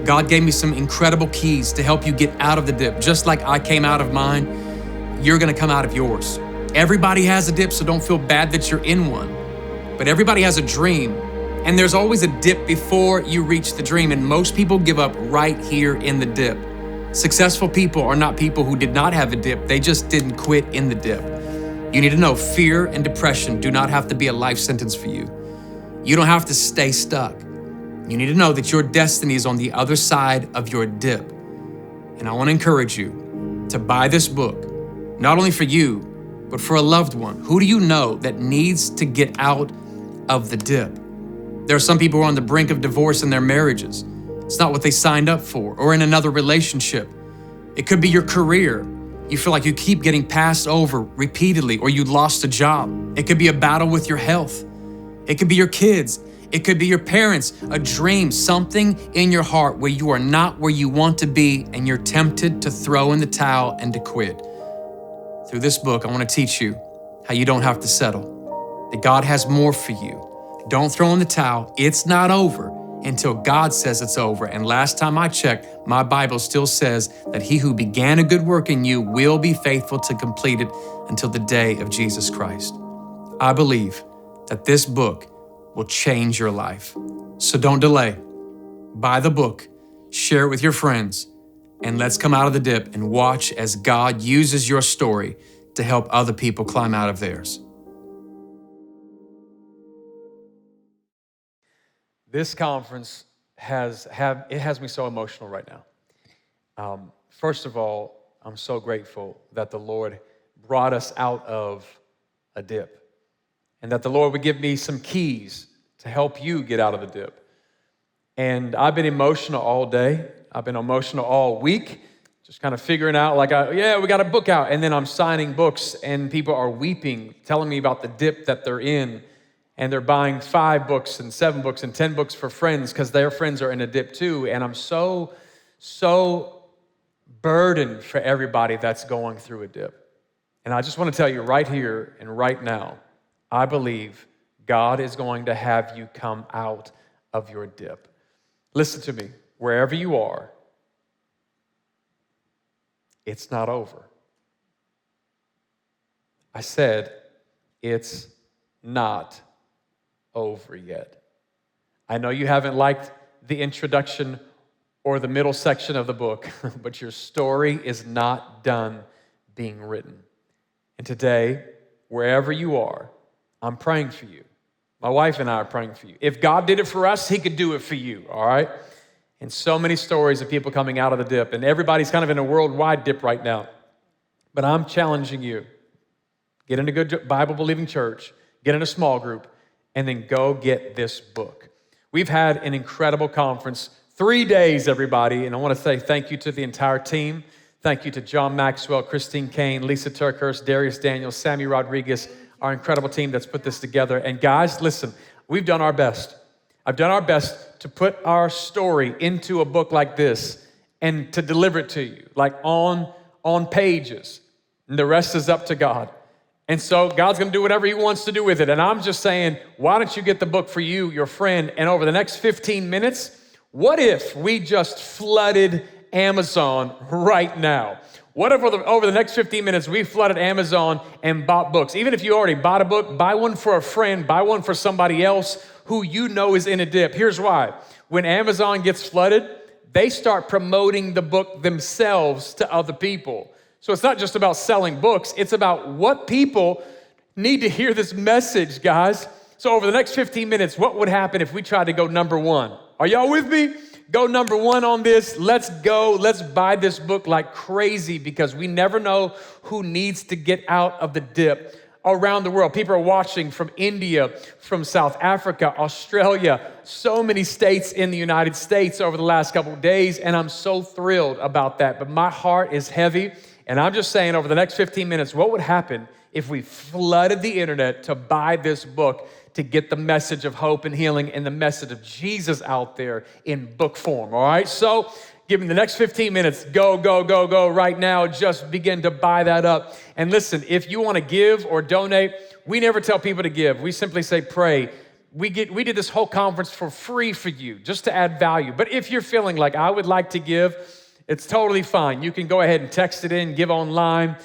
God gave me some incredible keys to help you get out of the dip. Just like I came out of mine, you're gonna come out of yours. Everybody has a dip, so don't feel bad that you're in one. But everybody has a dream, and there's always a dip before you reach the dream, and most people give up right here in the dip. Successful people are not people who did not have a dip, they just didn't quit in the dip. You need to know fear and depression do not have to be a life sentence for you. You don't have to stay stuck. You need to know that your destiny is on the other side of your dip. And I want to encourage you to buy this book, not only for you, but for a loved one. Who do you know that needs to get out of the dip? There are some people who are on the brink of divorce in their marriages. It's not what they signed up for, or in another relationship. It could be your career. You feel like you keep getting passed over repeatedly, or you lost a job. It could be a battle with your health. It could be your kids. It could be your parents, a dream, something in your heart where you are not where you want to be and you're tempted to throw in the towel and to quit. Through this book, I want to teach you how you don't have to settle, that God has more for you. Don't throw in the towel. It's not over until God says it's over. And last time I checked, my Bible still says that he who began a good work in you will be faithful to complete it until the day of Jesus Christ. I believe that this book will change your life. So don't delay. Buy the book, share it with your friends, and let's come out of the dip and watch as God uses your story to help other people climb out of theirs. This conference has me so emotional right now. First of all, I'm so grateful that the Lord brought us out of a dip, and that the Lord would give me some keys to help you get out of the dip. And I've been emotional all day. I've been emotional all week, just kind of figuring out we got a book out. And then I'm signing books and people are weeping, telling me about the dip that they're in. And they're buying 5 books and 7 books and 10 books for friends because their friends are in a dip too. And I'm so burdened for everybody that's going through a dip. And I just want to tell you right here and right now, I believe God is going to have you come out of your dip. Listen to me, wherever you are, it's not over. I said, it's not over yet. I know you haven't liked the introduction or the middle section of the book, but your story is not done being written. And today, wherever you are, I'm praying for you. My wife and I are praying for you. If God did it for us, he could do it for you, all right? And so many stories of people coming out of the dip, and everybody's kind of in a worldwide dip right now. But I'm challenging you. Get in a good Bible-believing church, get in a small group, and then go get this book. We've had an incredible conference, 3 days, everybody, and I want to say thank you to the entire team. Thank you to John Maxwell, Christine Kane, Lisa Turkhurst, Darius Daniels, Sammy Rodriguez, our incredible team that's put this together. And guys, listen, we've done our best. I've done our best to put our story into a book like this and to deliver it to you, like on pages. And the rest is up to God. And so God's going to do whatever he wants to do with it. And I'm just saying, why don't you get the book for you, your friend, and over the next 15 minutes, what if we just flooded Amazon right now? What if over the next 15 minutes, we flooded Amazon and bought books? Even if you already bought a book, buy one for a friend, buy one for somebody else who you know is in a dip. Here's why. When Amazon gets flooded, they start promoting the book themselves to other people. So it's not just about selling books, it's about what people need to hear this message, guys. So over the next 15 minutes, what would happen if we tried to go number 1? Are y'all with me? go number 1 on this. Let's go. Let's buy this book like crazy because we never know who needs to get out of the dip around the world. People are watching from India, from South Africa, Australia, so many states in the United States over the last couple of days, and I'm so thrilled about that. But my heart is heavy, and I'm just saying over the next 15 minutes, what would happen if we flooded the internet to buy this book to get the message of hope and healing and the message of Jesus out there in book form, all right? So give me the next 15 minutes. Go right now. Just begin to buy that up. And listen, if you want to give or donate, we never tell people to give. We simply say pray. We did this whole conference for free for you, just to add value. But if you're feeling like I would like to give, it's totally fine. You can go ahead and text it in, give online.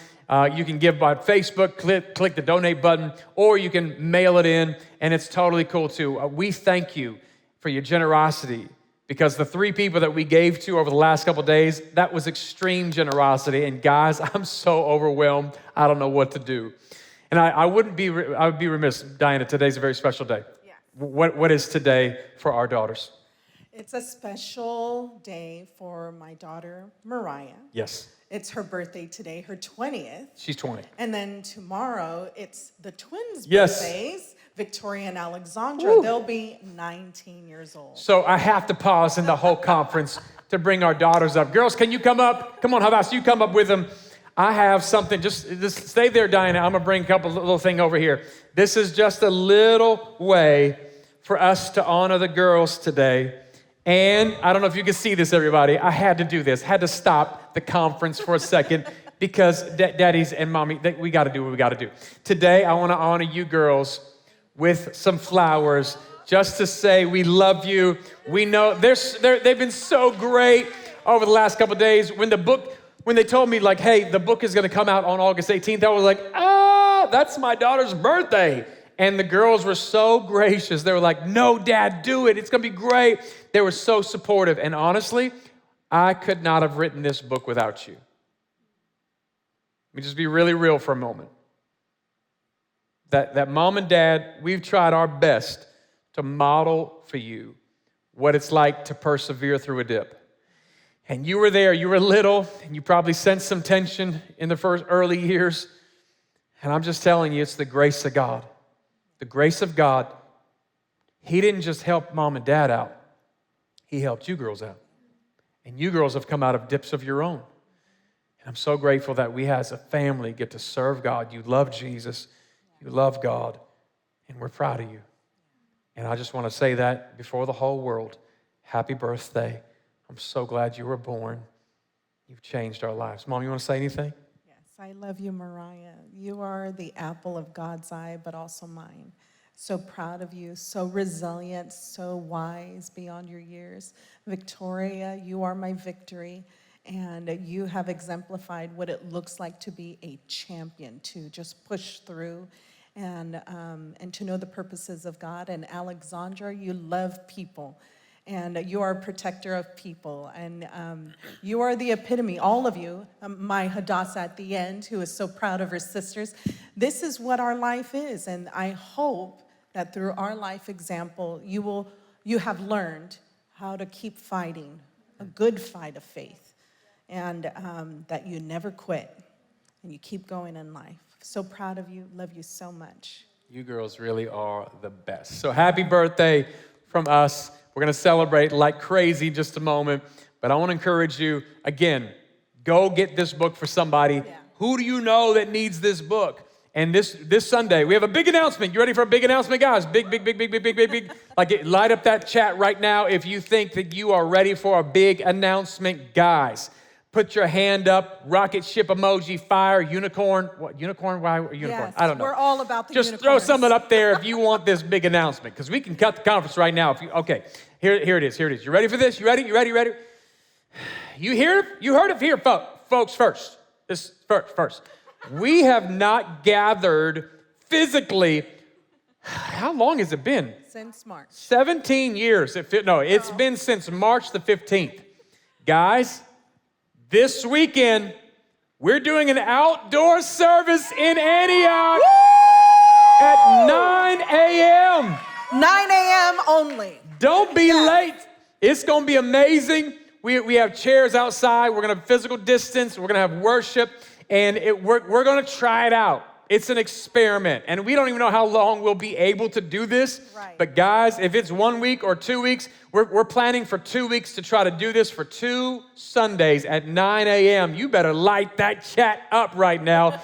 You can give by Facebook, click the donate button, or you can mail it in, and it's totally cool too. We thank you for your generosity. Because the 3 people that we gave to over the last couple of days, that was extreme generosity. And guys, I'm so overwhelmed, I don't know what to do. And I would be remiss, Diana, today's a very special day. Yeah. What is today for our daughters? It's a special day for my daughter, Mariah. Yes. It's her birthday today, her 20th. She's 20. And then tomorrow, it's the twins' Yes. birthdays, Victoria and Alexandra. Woo. They'll be 19 years old. So I have to pause in the whole conference to bring our daughters up. Girls, can you come up? Come on, Havas, you come up with them. I have something, just stay there, Diana. I'm gonna bring a couple little thing over here. This is just a little way for us to honor the girls today. And I don't know if you can see this, everybody. I had to do this, had to stop the conference for a second because daddies and mommy, we gotta do what we gotta do. Today, I wanna honor you girls with some flowers just to say we love you. We know they've been so great over the last couple of days. When they told me like, hey, the book is gonna come out on August 18th, I was like, that's my daughter's birthday. And the girls were so gracious. They were like, no, Dad, do it. It's gonna be great. They were so supportive. And honestly, I could not have written this book without you. Let me just be really real for a moment. That mom and dad, we've tried our best to model for you what it's like to persevere through a dip. And you were there, you were little, and you probably sensed some tension in the first early years. And I'm just telling you, it's the grace of God. The grace of God, He didn't just help mom and dad out. He helped you girls out. And you girls have come out of dips of your own. And I'm so grateful that we as a family get to serve God. You love Jesus. You love God, and we're proud of you. And I just want to say that before the whole world, happy birthday. I'm so glad you were born. You've changed our lives. Mom, you want to say anything? Yes, I love you, Mariah. You are the apple of God's eye, but also mine. So proud of you, so resilient, so wise beyond your years. Victoria, you are my victory. And you have exemplified what it looks like to be a champion, to just push through and to know the purposes of God. And Alexandra, you love people, and you are a protector of people. And you are the epitome, all of you, my Hadassah at the end, who is so proud of her sisters. This is what our life is, and I hope that through our life example, you have learned how to keep fighting a good fight of faith. And that you never quit and you keep going in life. So proud of you, love you so much. You girls really are the best. So happy birthday from us. We're gonna celebrate like crazy in just a moment, but I wanna encourage you, again, go get this book for somebody. Yeah. Who do you know that needs this book? And this Sunday, we have a big announcement. You ready for a big announcement, guys? Big. Like, light up that chat right now if you think that you are ready for a big announcement, guys. Put your hand up, rocket ship emoji, fire, unicorn. What, unicorn? Why unicorn? Yes, I don't know. We're all about the Just unicorns. throw something up there if you want this big announcement, because we can cut the conference right now. Okay, here it is. You ready for this? You ready? You heard it here, folks, first. This first. We have not gathered physically, how long has it been? Since March. 17 years. It's been since March the 15th. Guys, this weekend, we're doing an outdoor service in Antioch at 9 a.m. 9 a.m. only. Don't be late. It's going to be amazing. We have chairs outside. We're going to have physical distance. We're going to have worship. And we're going to try it out. It's an experiment. And we don't even know how long we'll be able to do this. Right. But guys, if it's 1 week or 2 weeks, we're planning for 2 weeks to try to do this for 2 Sundays at 9 a.m. You better light that chat up right now.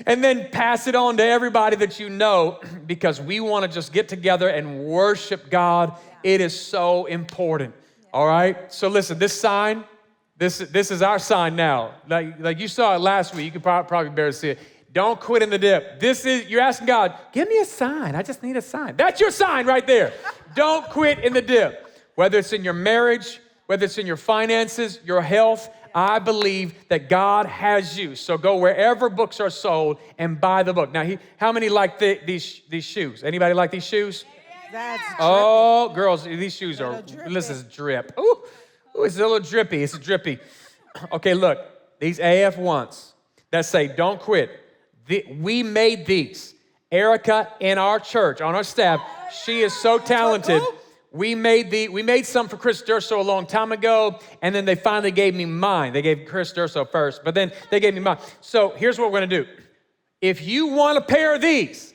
And then pass it on to everybody that you know, because we want to just get together and worship God. It is so important. All right? So listen, this sign, this is our sign now. Like you saw it last week. You could probably barely see it. Don't quit in the dip. You're asking God, give me a sign. I just need a sign. That's your sign right there. Don't quit in the dip. Whether it's in your marriage, whether it's in your finances, your health, I believe that God has you. So go wherever books are sold and buy the book. Now, how many like these shoes? Anybody like these shoes? That's oh, girls, these shoes are, this is drip. Ooh, it's a little drippy. It's drippy. Okay, look, these AF1s that say don't quit. We made these. Erica in our church, on our staff, she is so talented. We made some for Chris Durso a long time ago, and then they finally gave me mine. They gave Chris Durso first, but then they gave me mine. So here's what we're gonna do. If you want a pair of these,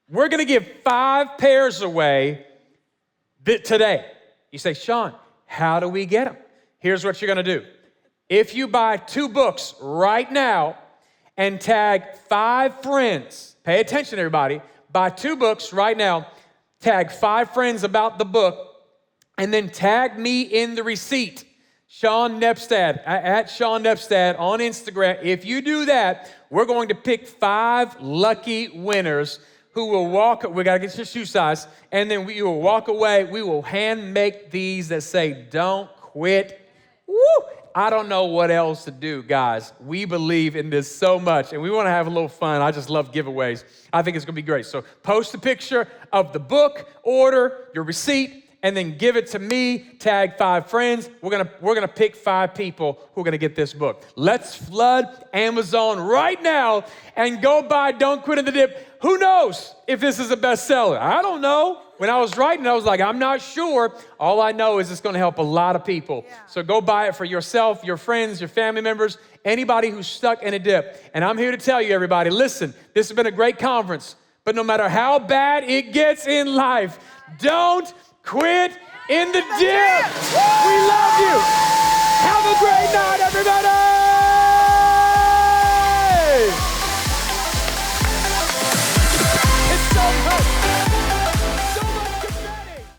we're gonna give 5 pairs away today. You say, Sean, how do we get them? Here's what you're gonna do. If you buy 2 books right now and tag 5 friends, pay attention everybody, buy 2 books right now, tag 5 friends about the book, and then tag me in the receipt, Sean Nepstad, at Sean Nepstad on Instagram. If you do that, we're going to pick 5 lucky winners who will walk, we gotta get your shoe size, and then you will walk away. We will hand make these that say, don't quit. Woo! I don't know what else to do, guys. We believe in this so much, and we want to have a little fun. I just love giveaways. I think it's going to be great. So post a picture of the book, order your receipt, and then give it to me. Tag 5 friends. We're gonna pick 5 people who are gonna get this book. Let's flood Amazon right now and go buy Don't Quit in the Dip. Who knows if this is a bestseller? I don't know. When I was writing, I was like, I'm not sure. All I know is it's going to help a lot of people. Yeah. So go buy it for yourself, your friends, your family members, anybody who's stuck in a dip. And I'm here to tell you, everybody, listen, this has been a great conference, but no matter how bad it gets in life, don't quit in the dip. We love you. Have a great night, everybody.